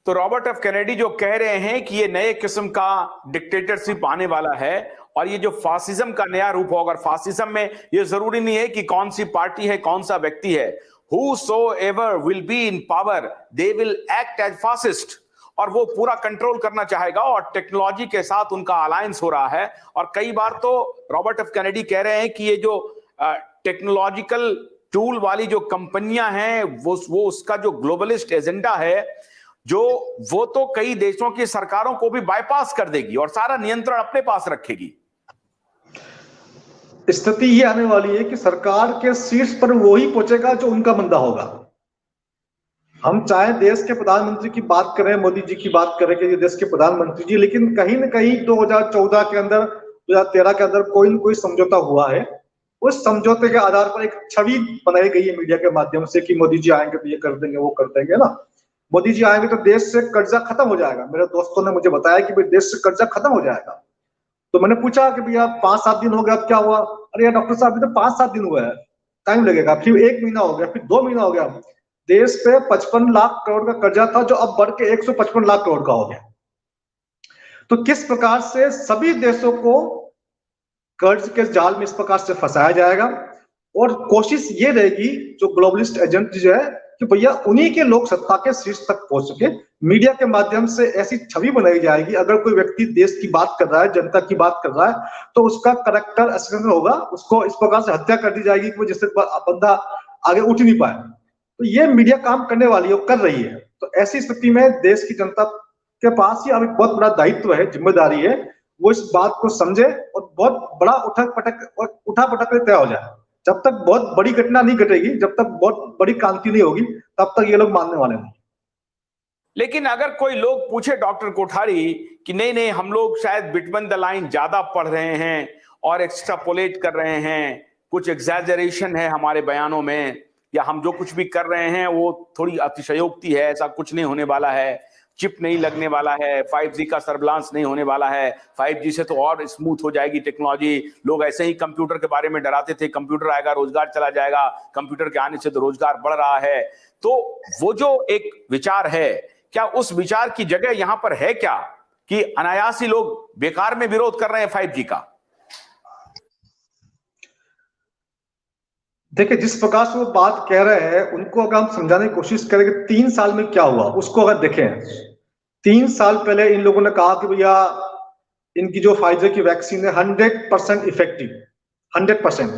तो रॉबर्ट एफ कैनेडी जो कह रहे हैं कि ये नए किस्म का डिक्टेटरशिप आने वाला है और ये जो फासिज्म का नया रूप होगा। फासिज्म में ये जरूरी नहीं है कि कौन सी पार्टी है, कौन सा व्यक्ति है। Whosoever will be in power, they will act as fascist। और वो पूरा कंट्रोल करना चाहेगा और टेक्नोलॉजी के साथ उनका अलायंस हो रहा है। और कई बार तो रॉबर्ट एफ कैनेडी कह रहे हैं कि ये जो टेक्नोलॉजिकल टूल वाली जो कंपनियां हैं वो उसका जो ग्लोबलिस्ट एजेंडा है जो वो तो कई देशों की सरकारों को भी बाईपास कर देगी और सारा नियंत्रण अपने पास रखेगी। स्थिति ये आने वाली है कि सरकार के शीर्ष पर वो ही पहुंचेगा जो उनका बंदा होगा। हम चाहे देश के प्रधानमंत्री की बात करें, मोदी जी की बात करें कि देश के प्रधानमंत्री जी, लेकिन कहीं ना कहीं 2014 के अंदर, 2013 के अंदर कोई न कोई समझौता हुआ है। उस समझौते के आधार पर एक छवि बनाई गई है मीडिया के माध्यम से कि मोदी जी आएंगे तो ये कर देंगे, वो कर देंगे ना। मोदी जी आएंगे तो देश से कर्जा खत्म हो जाएगा। मेरे दोस्तों ने मुझे बताया कि भाई देश से कर्जा खत्म हो जाएगा। तो मैंने पूछा कि भैया 5-7 दिन हो गया, अब क्या हुआ? अरे यार डॉक्टर साहब, अभी तो 5-7 दिन हुआ है, टाइम लगेगा। फिर 1 महीना हो गया, फिर 2 महीना हो गया। देश पे 55 लाख करोड़ का कर्जा था जो अब बढ़ के 155 लाख करोड़ का हो गया। तो किस प्रकार से सभी देशों को कर्ज के जाल में इस प्रकार से फंसाया जाएगा और कोशिश ये रहेगी जो ग्लोबलिस्ट एजेंट जो है कि भैया उन्हीं के लोग सत्ता के शीर्ष तक पहुंच सके। मीडिया के माध्यम से ऐसी छवि बनाई जाएगी, अगर कोई व्यक्ति देश की बात कर रहा है, जनता की बात कर रहा है, तो उसका करेक्टर असर होगा, उसको इस प्रकार से हत्या कर दी जाएगी कि वो जिससे बंदा आगे उठ नहीं पाए। तो ये मीडिया काम करने वाली है, कर रही है। तो ऐसी स्थिति में देश की जनता के पास ही अब एक बहुत बड़ा दायित्व है, जिम्मेदारी है, वो इस बात को समझे और बहुत बड़ा उठा पटक तय हो जाए। जब तक बहुत बड़ी घटना नहीं घटेगी, जब तक बहुत बड़ी क्रांति नहीं होगी, तब तक ये लोग मानने वाले नहीं। लेकिन अगर कोई लोग पूछे डॉक्टर कोठारी कि नहीं नहीं हम लोग शायद बिटवीन द लाइन ज्यादा पढ़ रहे हैं और एक्स्ट्रापोलेट कर रहे हैं, कुछ एग्जैजरेशन है हमारे बयानों में, या हम जो कुछ भी कर रहे हैं वो थोड़ी अतिशयोक्ति है, ऐसा कुछ नहीं होने वाला है, चिप नहीं लगने वाला है, 5G का सर्विलांस नहीं होने वाला है, 5G से तो और स्मूथ हो जाएगी टेक्नोलॉजी। लोग ऐसे ही कंप्यूटर के बारे में डराते थे, कंप्यूटर आएगा रोजगार चला जाएगा, कंप्यूटर के आने से तो रोजगार बढ़ रहा है। तो वो जो एक विचार है, क्या उस विचार की जगह यहां पर है क्या कि अनायासी लोग बेकार में विरोध कर रहे हैं 5G का? देखिए, जिस प्रकार से वो बात कह रहे हैं, उनको अगर हम समझाने की कोशिश करें कि 3 साल में क्या हुआ, उसको अगर देखें, 3 साल पहले इन लोगों ने कहा कि भैया इनकी जो फाइजर की वैक्सीन है 100% इफेक्टिव, 100%।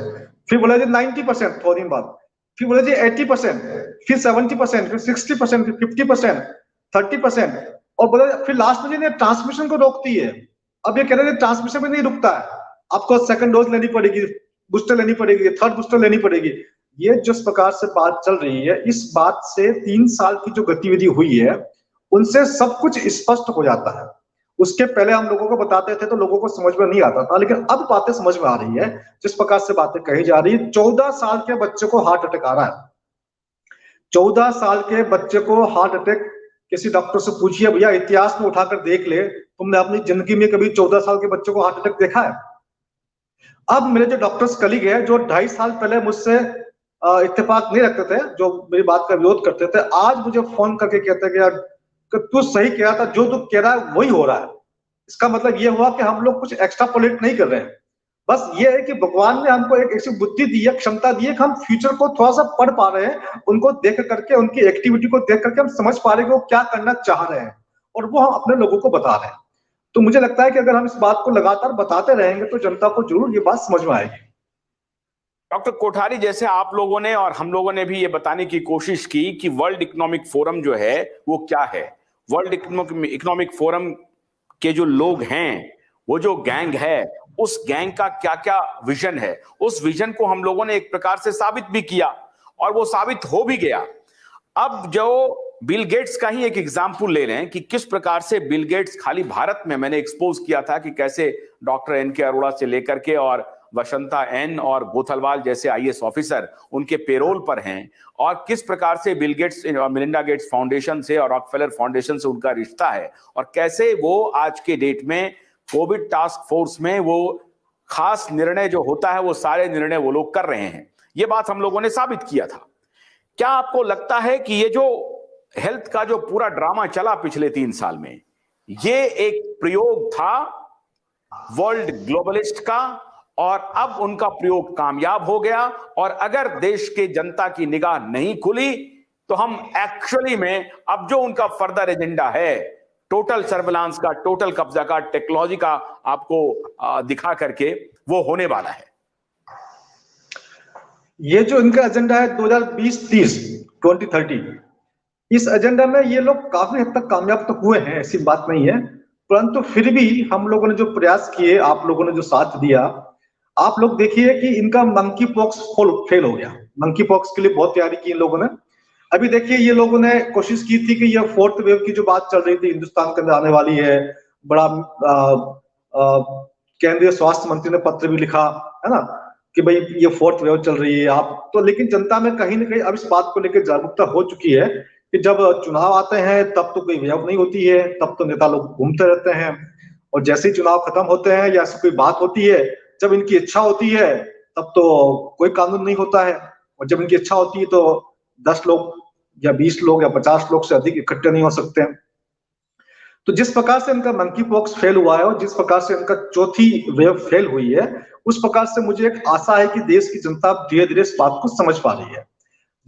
फिर बोला जी 90% थोड़ी दिन बाद, फिर बोला जी 80%, फिर 70%, फिर 60%, फिर 50%, 30%, और बोला फिर लास्ट में ट्रांसमिशन को रोकती है। अब ये कह रहे हैं ट्रांसमिशन में नहीं रुकता है, आपको सेकंड डोज लेनी पड़ेगी, बूस्टर लेनी पड़ेगी, थर्ड बूस्टर लेनी पड़ेगी। ये जिस प्रकार से बात चल रही है, इस बात से 3 साल की जो गतिविधि हुई है उनसे सब कुछ स्पष्ट हो जाता है। उसके पहले हम लोगों को बताते थे तो लोगों को समझ में नहीं आता था, लेकिन अब बातें समझ में आ रही है। जिस प्रकार से बातें कही जा रही है, 14 साल के बच्चे को हार्ट अटैक आ रहा है, 14 साल के बच्चे को हार्ट अटैक। किसी डॉक्टर से पूछिए भैया, इतिहास में उठाकर देख ले, तुमने अपनी जिंदगी में कभी 14 साल के बच्चे को हार्ट अटैक देखा है? अब मेरे जो डॉक्टर्स कलीग है, जो 2.5 साल पहले मुझसे इत्तेफाक नहीं रखते थे, जो मेरी बात का विरोध करते थे, आज मुझे फोन करके कहते हैं कि यार तू सही कह रहा था, जो तू कह रहा है वही हो रहा है। इसका मतलब ये हुआ कि हम लोग कुछ एक्स्ट्रापोलेट नहीं कर रहे हैं, बस ये है कि भगवान ने हमको एक ऐसी बुद्धि दी है, क्षमता दी है कि हम फ्यूचर को थोड़ा सा पढ़ पा रहे हैं, उनको देख करके, उनकी एक्टिविटी को देख करके हम समझ पा रहे हैं कि वो क्या करना चाह रहे हैं, और वो हम अपने लोगों को बता रहे हैं। तो मुझे लगता है कि अगर हम इस बात को लगातार बताते रहेंगे तो जनता को जरूर ये बात समझ में आएगी। डॉक्टर कोठारी, जैसे आप लोगों ने और हम लोगों ने भी ये बताने की कोशिश की कि वर्ल्ड इकोनॉमिक फोरम जो है वो क्या है, वर्ल्ड इकोनॉमिक फोरम के जो लोग हैं, वो जो गैंग है, उस गैंग का क्या क्या विजन है, उस विजन को हम लोगों ने एक प्रकार से साबित भी किया और वो साबित हो भी गया। अब जो बिल गेट्स का ही एक एग्जाम्पल ले लें कि किस प्रकार से बिल गेट्स, खाली भारत में मैंने एक्सपोज किया था कि कैसे डॉक्टर एन के अरोड़ा से लेकर के और वसंता एन और गोथलवाल जैसे आईएएस ऑफिसर उनके पेरोल पर हैं, और किस प्रकार से बिल गेट्स और मिलिंडा गेट्स फाउंडेशन से और रॉकफेलर फाउंडेशन से उनका रिश्ता है, और कैसे वो आज के डेट में कोविड टास्क फोर्स में वो खास निर्णय जो होता है वो सारे निर्णय वो लोग कर रहे हैं। ये बात हम लोगों ने साबित किया था। क्या आपको लगता है कि ये जो हेल्थ का जो पूरा ड्रामा चला पिछले 3 साल में, ये एक प्रयोग था वर्ल्ड ग्लोबलिस्ट का, और अब उनका प्रयोग कामयाब हो गया, और अगर देश के जनता की निगाह नहीं खुली तो हम एक्चुअली में अब जो उनका फर्दर एजेंडा है, टोटल सर्विलांस का, टोटल कब्जा का, टेक्नोलॉजी का आपको दिखा करके वो होने वाला है। ये जो इनका एजेंडा है 2020-30 2030, इस एजेंडा में ये लोग काफी हद तक कामयाब तो हुए हैं, ऐसी बात नहीं है, परंतु फिर भी हम लोगों ने जो प्रयास किए, आप लोगों ने जो साथ दिया, आप लोग देखिए कि इनका मंकी पॉक्स फेल हो गया। मंकी पॉक्स के लिए बहुत तैयारी की इन लोगों ने। अभी देखिए, ये लोगों ने कोशिश की थी कि ये 4th वेव की जो बात चल रही थी हिंदुस्तान के अंदर आने वाली है, बड़ा केंद्रीय स्वास्थ्य मंत्री ने पत्र भी लिखा है ना कि भाई ये 4th वेव चल रही है आप तो, लेकिन जनता में कहीं ना कहीं अब इस बात को लेकर जागरूकता हो चुकी है कि जब चुनाव आते हैं तब तो कोई वेव नहीं होती है, तब तो नेता लोग घूमते रहते हैं, और जैसे ही चुनाव खत्म होते हैं या ऐसी कोई बात होती है, जब इनकी इच्छा होती है तब तो कोई कानून नहीं होता है, और जब इनकी इच्छा होती है तो 10 लोग या 20 लोग या 50 लोग से अधिक इकट्ठे नहीं हो सकते हैं। तो जिस प्रकार से इनका मंकी पॉक्स फेल हुआ है और जिस प्रकार से इनका चौथी वेव फेल हुई है, उस प्रकार से मुझे एक आशा है कि देश की जनता धीरे धीरे इस बात को समझ पा रही है।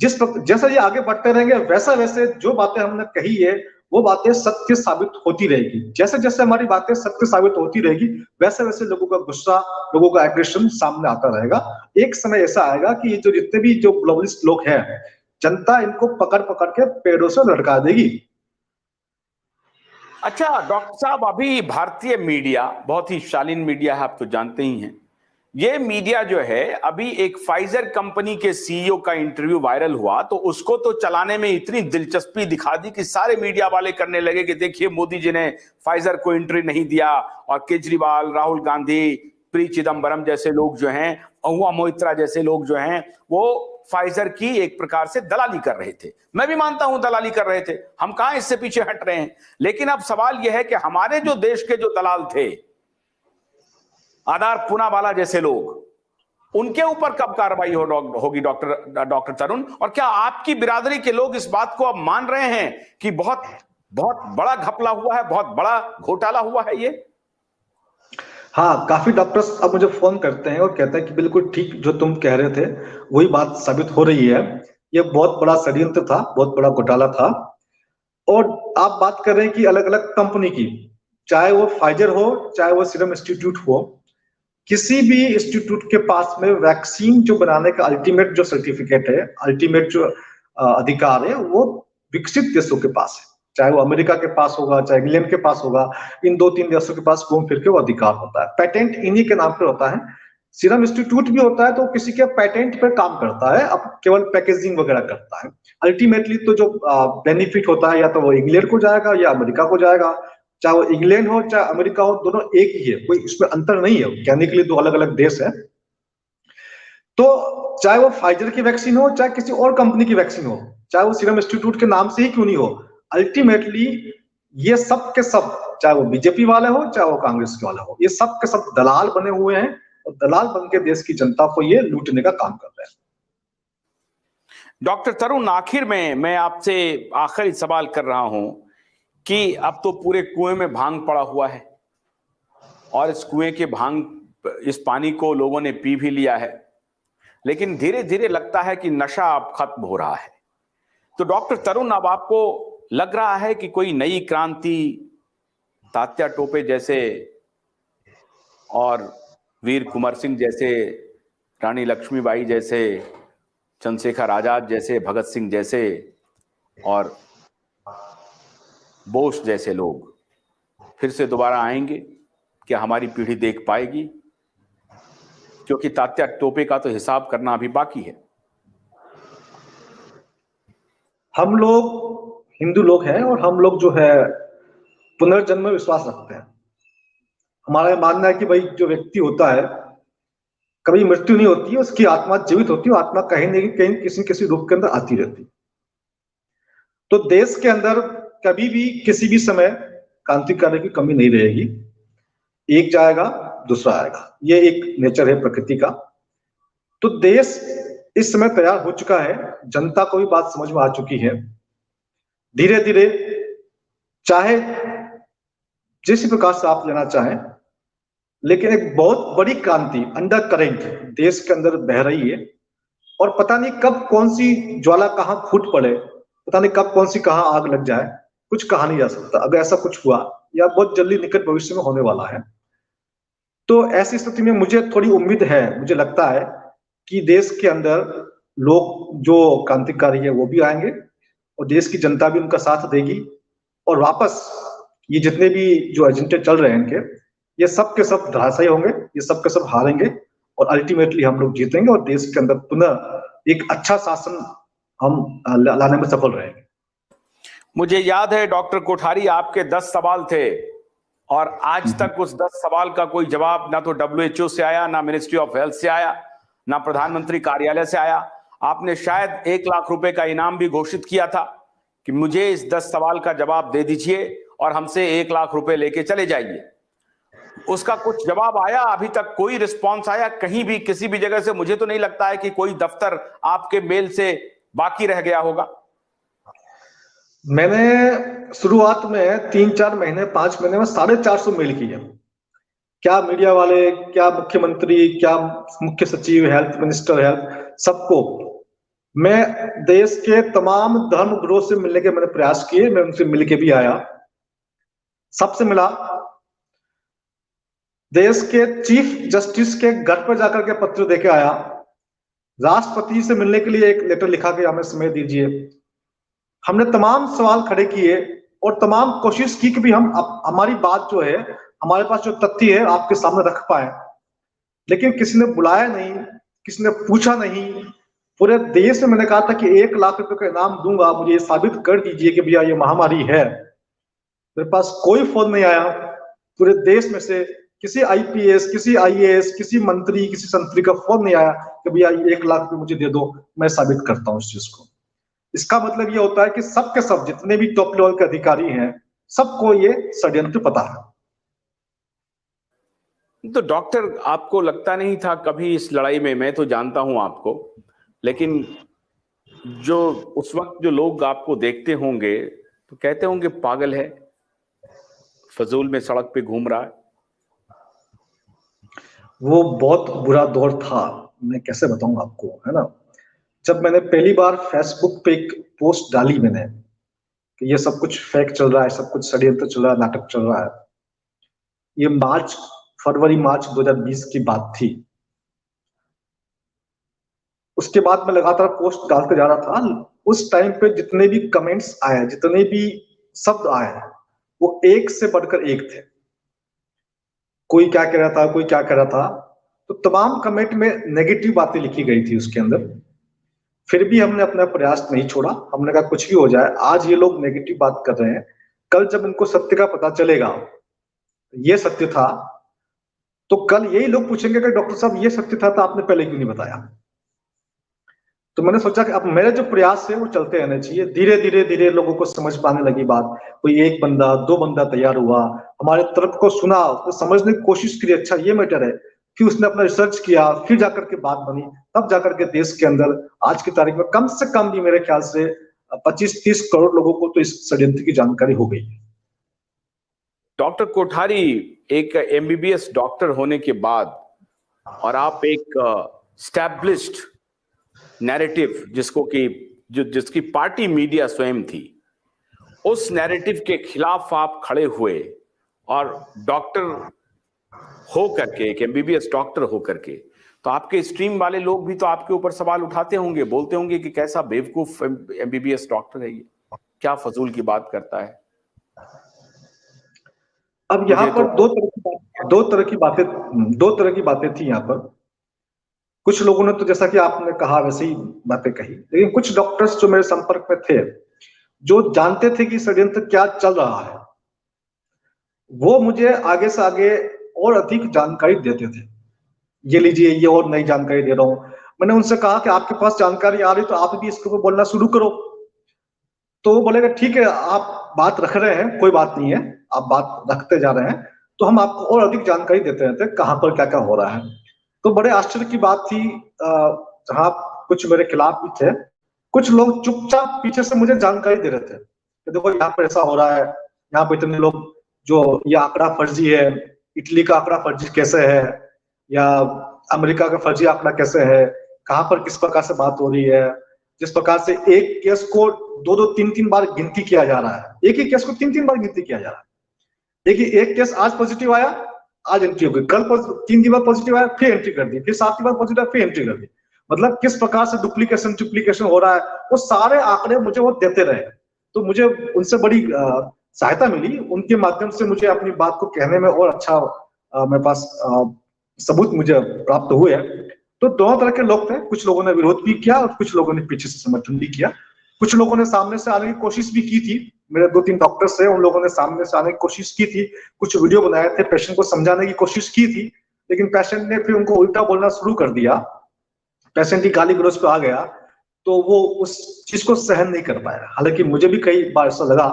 जैसा ये आगे बढ़ते रहेंगे वैसा वैसे जो बातें हमने कही है वो बातें सत्य साबित होती रहेगी। जैसे जैसे हमारी बातें सत्य साबित होती रहेगी वैसे वैसे लोगों का गुस्सा, लोगों का एग्रेशन सामने आता रहेगा। एक समय ऐसा आएगा कि जो जितने भी जो ग्लोबलिस्ट लोग हैं, जनता इनको पकड़ पकड़ के पेड़ों से लटका देगी। अच्छा डॉक्टर साहब, अभी भारतीय मीडिया बहुत ही शालीन मीडिया है, आप तो जानते ही हैं। ये मीडिया जो है, अभी एक फाइजर कंपनी के सीईओ का इंटरव्यू वायरल हुआ तो उसको तो चलाने में इतनी दिलचस्पी दिखा दी कि सारे मीडिया वाले करने लगे कि देखिए मोदी जी ने फाइजर को इंटरव्यू नहीं दिया, और केजरीवाल, राहुल गांधी, पी चिदम्बरम जैसे लोग जो हैं, अहुआ मोइत्रा जैसे लोग जो हैं, वो फाइजर की एक प्रकार से दलाली कर रहे थे। मैं भी मानता हूं दलाली कर रहे थे, हम कहां इससे पीछे हट रहे हैं। लेकिन अब सवाल यह है कि हमारे जो देश के जो दलाल थे, आधार पूनावाला जैसे लोग, उनके ऊपर कब कार्रवाई होगी डॉक्टर तरुण? और क्या आपकी बिरादरी के लोग इस बात को अब मान रहे हैं कि बहुत बहुत बड़ा घपला हुआ है, बहुत बड़ा घोटाला हुआ है ये? हाँ, काफी डॉक्टर्स अब मुझे फोन करते हैं और कहते हैं कि बिल्कुल ठीक जो तुम कह रहे थे वही बात साबित हो रही है। ये बहुत बड़ा षड्यंत्र था, बहुत बड़ा घोटाला था। और आप बात कर रहे हैं कि अलग अलग कंपनी की, चाहे वो फाइजर हो चाहे वो सीरम इंस्टीट्यूट हो, किसी भी इंस्टीट्यूट के पास में वैक्सीन जो बनाने का अल्टीमेट जो सर्टिफिकेट है, अल्टीमेट जो अधिकार है, वो विकसित देशों के पास है। चाहे वो अमेरिका के पास होगा, चाहे इंग्लैंड के पास होगा, इन 2-3 देशों के पास घूम फिर के वो अधिकार होता है। पेटेंट इन्हीं के नाम पर होता है। सीरम इंस्टीट्यूट भी होता है तो किसी के पेटेंट पर काम करता है, अब केवल पैकेजिंग वगैरह करता है। अल्टीमेटली तो जो बेनिफिट होता है या तो वो इंग्लैंड को जाएगा या अमेरिका को जाएगा। चाहे वो इंग्लैंड हो चाहे अमेरिका हो, दोनों एक ही है, कोई इसमें अंतर नहीं है। कहने के लिए दो अलग अलग देश है। तो चाहे वो फाइजर की वैक्सीन हो चाहे किसी और कंपनी की वैक्सीन हो, चाहे वो सीरम इंस्टीट्यूट के नाम से ही क्यों नहीं हो, अल्टीमेटली ये सब के सब, चाहे वो बीजेपी वाले हो चाहे वो कांग्रेस के वाले हो, ये सब के सब दलाल बने हुए हैं और दलाल बन के देश की जनता को ये लूटने का काम कर रहे हैं। डॉक्टर तरुण, आखिर में मैं आपसे आखिरी सवाल कर रहा हूं कि अब तो पूरे कुएं में भांग पड़ा हुआ है और इस कुएं के इस पानी को लोगों ने पी भी लिया है, लेकिन धीरे धीरे लगता है कि नशा अब खत्म हो रहा है। तो डॉक्टर तरुण, अब आपको लग रहा है कि कोई नई क्रांति तात्या टोपे जैसे और वीर कुंवर सिंह जैसे, रानी लक्ष्मीबाई जैसे, चंद्रशेखर आजाद जैसे, भगत सिंह जैसे और बोस जैसे लोग फिर से दोबारा आएंगे? क्या हमारी पीढ़ी देख पाएगी? क्योंकि तात्या टोपे का तो हिसाब करना अभी बाकी है। हम लोग हिंदू लोग हैं और हम लोग जो है पुनर्जन्म में विश्वास रखते हैं। हमारा यह मानना है कि भाई जो व्यक्ति होता है, कभी मृत्यु नहीं होती है, उसकी आत्मा जीवित होती है, आत्मा कहीं नहीं कहीं किसी किसी रूप के अंदर आती रहती है। तो देश के अंदर कभी भी किसी भी समय क्रांतिकारी की कमी नहीं रहेगी। एक जाएगा दूसरा आएगा, ये एक नेचर है प्रकृति का। तो देश इस समय तैयार हो चुका है, जनता को भी बात समझ में आ चुकी है। धीरे धीरे, चाहे जिस प्रकार से आप लेना चाहें, लेकिन एक बहुत बड़ी क्रांति अंडर करेंट देश के अंदर बह रही है। और पता नहीं कब कौन सी ज्वाला कहां फूट पड़े, पता नहीं कब कौन सी कहां आग लग जाए, कुछ कहा नहीं जा सकता। अगर ऐसा कुछ हुआ या बहुत जल्दी निकट भविष्य में होने वाला है, तो ऐसी स्थिति में मुझे थोड़ी उम्मीद है, मुझे लगता है कि देश के अंदर लोग जो क्रांतिकारी है वो भी आएंगे और देश की जनता भी उनका साथ देगी। और वापस ये जितने भी जो एजेंडे चल रहे हैं इनके, ये सब के सब धराशायी होंगे, ये सब के सब हारेंगे और अल्टीमेटली हम लोग जीतेंगे और देश के अंदर पुनः एक अच्छा शासन हम लाने में सफल रहेंगे। मुझे याद है डॉक्टर कोठारी, आपके 10 सवाल थे और आज तक उस 10 सवाल का कोई जवाब ना तो WHO से आया, ना मिनिस्ट्री ऑफ हेल्थ से आया, ना प्रधानमंत्री कार्यालय से आया। आपने शायद 1 लाख रुपए का इनाम भी घोषित किया था कि मुझे इस 10 सवाल का जवाब दे दीजिए और हमसे 1 लाख रुपए लेके चले जाइए। उसका कुछ जवाब आया? अभी तक कोई रिस्पॉन्स आया कहीं भी, किसी भी जगह से? मुझे तो नहीं लगता है कि कोई दफ्तर आपके मेल से बाकी रह गया होगा। मैंने शुरुआत में 3-4 महीने 5 महीने में 450 मेल किए। क्या मीडिया वाले, क्या मुख्यमंत्री, क्या मुख्य सचिव, हेल्थ मिनिस्टर हेल्थ, सबको मैं देश के तमाम धर्म गुरुओं से मिलने के मैंने प्रयास किए। मैं उनसे मिल के भी आया, सबसे मिला। देश के चीफ जस्टिस के घर पर जाकर के पत्र देके आया। राष्ट्रपति से मिलने के लिए एक लेटर लिखा कि हमें समय दीजिए। हमने तमाम सवाल खड़े किए और तमाम कोशिश की कि भी हम हमारी बात जो है, हमारे पास जो तथ्य है आपके सामने रख पाए, लेकिन किसी ने बुलाया नहीं, किसी ने पूछा नहीं। पूरे देश में मैंने कहा था कि 1 लाख रुपए का इनाम दूंगा, मुझे ये साबित कर दीजिए कि भैया ये महामारी है। मेरे पास कोई फोन नहीं आया पूरे देश में से, किसी IPS, किसी IAS, किसी मंत्री, किसी संतरी का फोन नहीं आया कि भैया 1 लाख रुपए मुझे दे दो, मैं साबित करता हूं इस चीज को। इसका मतलब ये होता है कि सब के सब जितने भी टॉप लेवल के अधिकारी हैं, सबको ये षड्यंत्र पता है। तो डॉक्टर, आपको लगता नहीं था कभी इस लड़ाई में, मैं तो जानता हूं आपको, लेकिन जो उस वक्त जो लोग आपको देखते होंगे तो कहते होंगे पागल है, फजूल में सड़क पे घूम रहा है? वो बहुत बुरा दौर था, मैं कैसे बताऊं आपको, है ना। जब मैंने पहली बार फेसबुक पे एक पोस्ट डाली मैंने कि ये सब कुछ फेक चल रहा है, सब कुछ षड्यंत्र चल रहा है, नाटक चल रहा है, ये फरवरी मार्च 2020 की बात थी। उसके बाद मैं लगातार पोस्ट डालते जा रहा था। उस टाइम पे जितने भी कमेंट्स आए, जितने भी शब्द आए, वो एक से बढ़कर एक थे। कोई क्या कह रहा था, कोई क्या कह रहा था, तो तमाम कमेंट में नेगेटिव बातें लिखी गई थी उसके अंदर। फिर भी हमने अपना प्रयास नहीं छोड़ा। हमने कहा कुछ भी हो जाए, आज ये लोग नेगेटिव बात कर रहे हैं, कल जब इनको सत्य का पता चलेगा, ये सत्य था, तो कल यही लोग पूछेंगे कि डॉक्टर साहब ये सत्य था तो आपने पहले क्यों नहीं बताया। तो मैंने सोचा कि अब मेरे जो प्रयास है वो चलते रहने चाहिए। धीरे धीरे धीरे लोगों को समझ पाने लगी बात। कोई एक बंदा, दो बंदा तैयार हुआ, हमारे तरफ को सुना, तो समझने की कोशिश की, अच्छा ये मैटर है। फिर उसने अपना रिसर्च किया, फिर जाकर के बात बनी, तब जाकर के देश के अंदर आज की तारीख में कम से कम भी मेरे ख्याल से 25-30 करोड़ लोगों को तो इस षड्यंत्र की जानकारी हो गई। डॉक्टर कोठारी, एक एमबीबीएस डॉक्टर होने के बाद और आप एक स्टैब्लिश्ड नैरेटिव जिसकी पार्टी मीडिया स्वयं थी, उस नैरेटिव के खिलाफ आप खड़े हुए और डॉक्टर हो करके, एक एमबीबीएस डॉक्टर हो करके, तो आपके स्ट्रीम वाले लोग भी तो आपके ऊपर सवाल उठाते होंगे, बोलते होंगे कि कैसा बेवकूफ एमबीबीएस डॉक्टर है ये, क्या फजूल की बात करता है। अब यहाँ पर दो तरह की बातें थी यहाँ पर। कुछ लोगों ने तो जैसा कि आपने कहा वैसे ही बातें कही, लेकिन कुछ डॉक्टर्स जो मेरे संपर्क में थे, जो जानते थे कि षड्यंत्र क्या चल रहा है, वो मुझे आगे से आगे और अधिक जानकारी देते थे। ये लीजिए, ये और नई जानकारी दे रहा हूं। मैंने उनसे कहा कि आपके पास जानकारी आ रही तो आप भी इसके ऊपर बोलना शुरू करो। तो वो बोलेगा ठीक है, आप बात रख रहे हैं, कोई बात नहीं है, आप बात रखते जा रहे हैं तो हम आपको और अधिक जानकारी देते रहते हैं कहां पर क्या क्या हो रहा है। तो बड़े आश्चर्य की बात थी, जहां कुछ मेरे खिलाफ भी थे, कुछ लोग चुपचाप पीछे से मुझे जानकारी दे रहे थे कि देखो यहाँ पर ऐसा हो रहा है, यहाँ पे इतने लोग, जो ये आंकड़ा फर्जी है, इटली का आंकड़ा फर्जी कैसे है, या अमेरिका का फर्जी आंकड़ा कैसे है, कहां पर किस प्रकार से बात हो रही है। जिस प्रकार से एक केस को दो दो तीन तीन बार गिनती किया जा रहा है, एक ही केस को तीन तीन बार गिनती किया जा रहा है। देखिए, एक केस आज पॉजिटिव आया, आज एंट्री हो गई, कल 3 दिन बाद पॉजिटिव आया, फिर एंट्री कर दी, फिर 7 दिन बाद पॉजिटिव आया, फिर एंट्री कर दी। मतलब किस प्रकार से डुप्लीकेशन हो रहा है, वो सारे आंकड़े मुझे वो देते रहे। तो मुझे उनसे बड़ी सहायता मिली, उनके माध्यम से मुझे अपनी बात को कहने में और अच्छा मेरे पास सबूत मुझे प्राप्त हुए। तो दोनों तरह के लोग थे, कुछ लोगों ने विरोध भी किया और कुछ लोगों ने पीछे से समर्थन भी किया। कुछ लोगों ने सामने से आने की कोशिश भी की थी, मेरे 2-3 डॉक्टर्स थे, उन लोगों ने सामने से आने की कोशिश की थी, कुछ वीडियो बनाए थे, पेशेंट को समझाने की कोशिश की थी, लेकिन पेशेंट ने फिर उनको उल्टा बोलना शुरू कर दिया, पेशेंट की गाली गलौज पे आ गया, तो वो उस चीज को सहन नहीं कर पाया। हालांकि मुझे भी कई बार ऐसा लगा,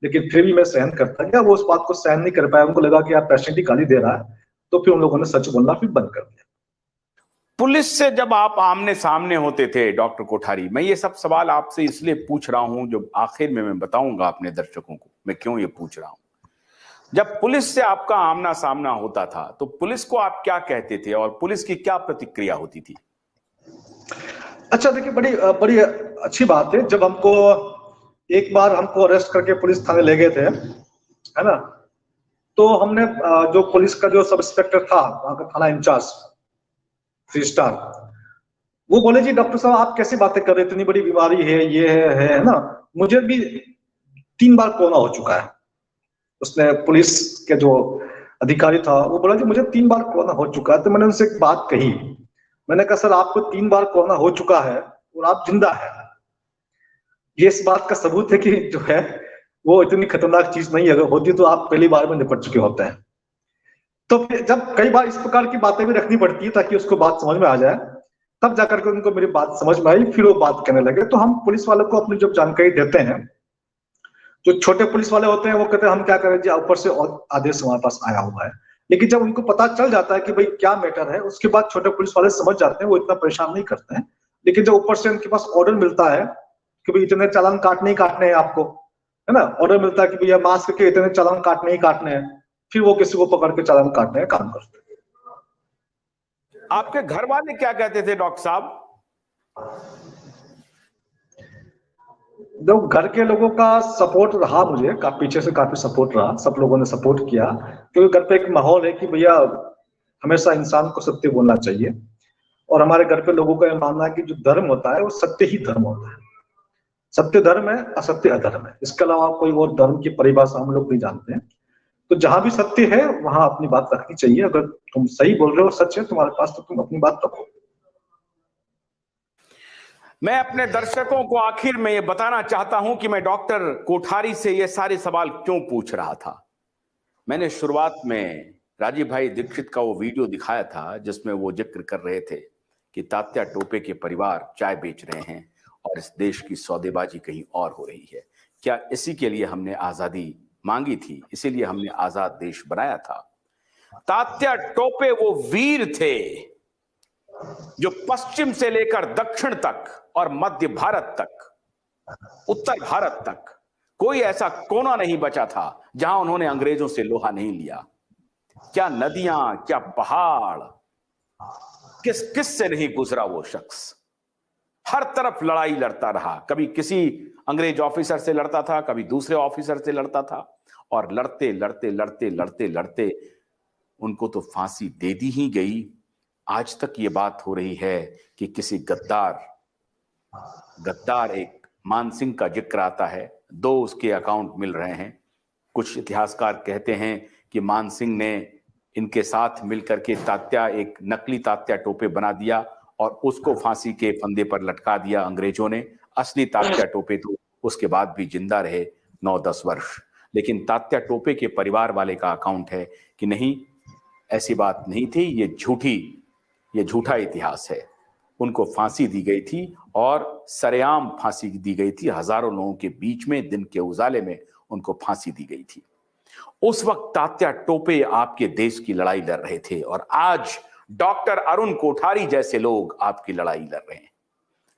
लेकिन फिर भी मैं सहन करता गया। वो उस बात को सहन नहीं कर पाया, उनको लगा कि यार पेशेंट ही गाली दे रहा है, तो फिर उन लोगों ने सच बोलना फिर बंद कर दिया। पुलिस से जब आप आमने सामने होते थे डॉक्टर कोठारी, मैं ये सब सवाल आपसे इसलिए पूछ रहा हूं, जो आखिर में मैं बताऊंगा अपने दर्शकों को मैं क्यों ये पूछ रहा हूं। जब पुलिस से आपका आमना सामना होता था तो पुलिस को आप क्या कहते थे और पुलिस की क्या प्रतिक्रिया होती थी? अच्छा, देखिए, बड़ी बड़ी अच्छी बात है। जब एक बार हमको अरेस्ट करके पुलिस थाने ले गए थे, है ना, तो हमने जो पुलिस का जो सब इंस्पेक्टर था, वहां का थाना इंचार्ज 3 स्टार, वो बोले जी डॉक्टर साहब आप कैसी बातें कर रहे हैं, इतनी बड़ी बीमारी है, ये है ना। मुझे भी 3 बार कोरोना हो चुका है। उसने, पुलिस के जो अधिकारी था, वो बोला जी मुझे 3 बार कोरोना हो चुका है। तो मैंने उनसे एक बात कही, मैंने कहा सर आपको 3 बार कोरोना हो चुका है और आप जिंदा है, ये इस बात का सबूत है कि जो है वो इतनी खतरनाक चीज नहीं है, अगर होती तो आप पहली बार में निपट चुके होते हैं। तो फिर जब कई बार इस प्रकार की बातें भी रखनी पड़ती है ताकि उसको बात समझ में आ जाए, तब जाकर के उनको मेरी बात समझ में आई, फिर वो बात कहने लगे। तो हम पुलिस वालों को अपनी जब जानकारी देते हैं, जो छोटे पुलिस वाले होते हैं वो कहते हैं हम क्या करें जी, ऊपर से आदेश हमारे पास आया हुआ है। लेकिन जब उनको पता चल जाता है कि भाई क्या मैटर है, उसके बाद छोटे पुलिस वाले समझ जाते हैं, वो इतना परेशान नहीं करते हैं। लेकिन जब ऊपर से उनके पास ऑर्डर मिलता है कि भाई इतने चालान काटने ही काटने हैं आपको, है ना, ऑर्डर मिलता है कि भैया मास्क के इतने चालान काटने ही काटने हैं, फिर वो किसी को पकड़ के चालान काटने का काम करते हैं। आपके घर वाले क्या कहते थे डॉक्टर साहब? देखो, घर के लोगों का सपोर्ट रहा, मुझे पीछे से काफी सपोर्ट रहा, सब लोगों ने सपोर्ट किया, क्योंकि घर पे एक माहौल है कि भैया हमेशा इंसान को सत्य बोलना चाहिए। और हमारे घर पे लोगों का यह मानना है कि जो धर्म होता है वो सत्य ही धर्म होता है। सत्य धर्म है, असत्य अधर्म है, इसके अलावा कोई और धर्म की परिभाषा हम लोग नहीं जानते हैं। तो जहां भी सत्य है वहां अपनी बात रखनी चाहिए। अगर तुम सही बोल रहे हो, सच है तुम्हारे पास, तो तुम अपनी बात रखो। मैं अपने दर्शकों को आखिर में ये बताना चाहता हूं कि मैं डॉक्टर कोठारी से ये सारे सवाल क्यों पूछ रहा था। मैंने शुरुआत में राजीव भाई दीक्षित का वो वीडियो दिखाया था जिसमें वो जिक्र कर रहे थे कि तात्या टोपे के परिवार चाय बेच रहे हैं और इस देश की सौदेबाजी कहीं और हो रही है। क्या इसी के लिए हमने आजादी मांगी थी? इसीलिए हमने आजाद देश बनाया था। तात्या टोपे वो वीर थे जो पश्चिम से लेकर दक्षिण तक और मध्य भारत तक, उत्तर भारत तक कोई ऐसा कोना नहीं बचा था जहां उन्होंने अंग्रेजों से लोहा नहीं लिया। क्या नदियां, क्या पहाड़, किस से नहीं गुजरा वो शख्स। हर तरफ लड़ाई लड़ता रहा, कभी किसी अंग्रेज ऑफिसर से लड़ता था, कभी दूसरे ऑफिसर से लड़ता था, और लड़ते लड़ते लड़ते लड़ते लड़ते उनको तो फांसी दे दी ही गई। आज तक ये बात हो रही है कि किसी गद्दार एक मान सिंह का जिक्र आता है, 2 उसके अकाउंट मिल रहे हैं। कुछ इतिहासकार कहते हैं कि मान सिंह ने इनके साथ मिलकर के एक नकली तात्या टोपे बना दिया और उसको फांसी के फंदे पर लटका दिया अंग्रेजों ने। असली तात्या टोपे तो उसके बाद भी जिंदा रहे 9-10 वर्ष। लेकिन तात्या टोपे के परिवार वाले का अकाउंट है कि नहीं, ऐसी बात नहीं थी, ये झूठा इतिहास है। उनको फांसी दी गई थी और सरेआम फांसी दी गई थी। हजारों लोगों के बीच में दिन के उजाले में उनको फांसी दी गई थी। उस वक्त तात्या टोपे आपके देश की लड़ाई लड़ रहे थे और आज डॉक्टर अरुण कोठारी जैसे लोग आपकी लड़ाई लड़ रहे हैं।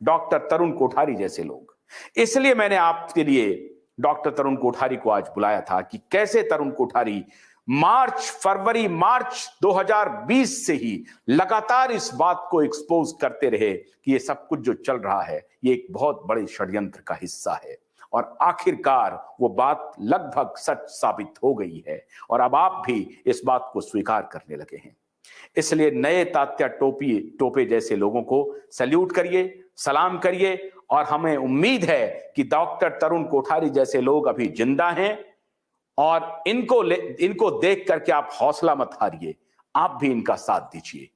डॉक्टर तरुण कोठारी जैसे लोग। इसलिए मैंने आपके लिए डॉक्टर तरुण कोठारी को आज बुलाया था कि कैसे तरुण कोठारी फरवरी मार्च 2020 से ही लगातार इस बात को एक्सपोज करते रहे कि ये सब कुछ जो चल रहा है ये एक बहुत बड़े षड्यंत्र का हिस्सा है। और आखिरकार वो बात लगभग सच साबित हो गई है और अब आप भी इस बात को स्वीकार करने लगे हैं। इसलिए नए तात्या टोपे जैसे लोगों को सैल्यूट करिए, सलाम करिए, और हमें उम्मीद है कि डॉक्टर तरुण कोठारी जैसे लोग अभी जिंदा हैं और इनको देख करके आप हौसला मत हारिए, आप भी इनका साथ दीजिए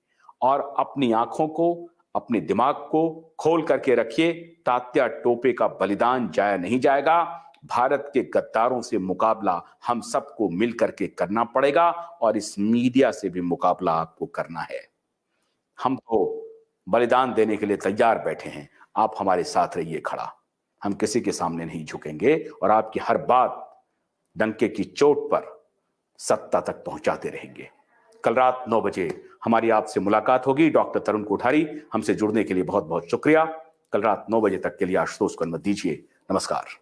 और अपनी आंखों को, अपने दिमाग को खोल करके रखिए। तात्या टोपे का बलिदान जाया नहीं जाएगा। भारत के गद्दारों से मुकाबला हम सबको मिल करके करना पड़ेगा और इस मीडिया से भी मुकाबला आपको करना है। हम तो बलिदान देने के लिए तैयार बैठे हैं, आप हमारे साथ रहिए खड़ा। हम किसी के सामने नहीं झुकेंगे और आपकी हर बात डंके की चोट पर सत्ता तक पहुंचाते रहेंगे। कल रात 9 बजे हमारी आपसे मुलाकात होगी। डॉक्टर तरुण कोठारी, हमसे जुड़ने के लिए बहुत बहुत शुक्रिया। कल रात 9 बजे तक के लिए आशुतोष को अनुमति दीजिए। नमस्कार।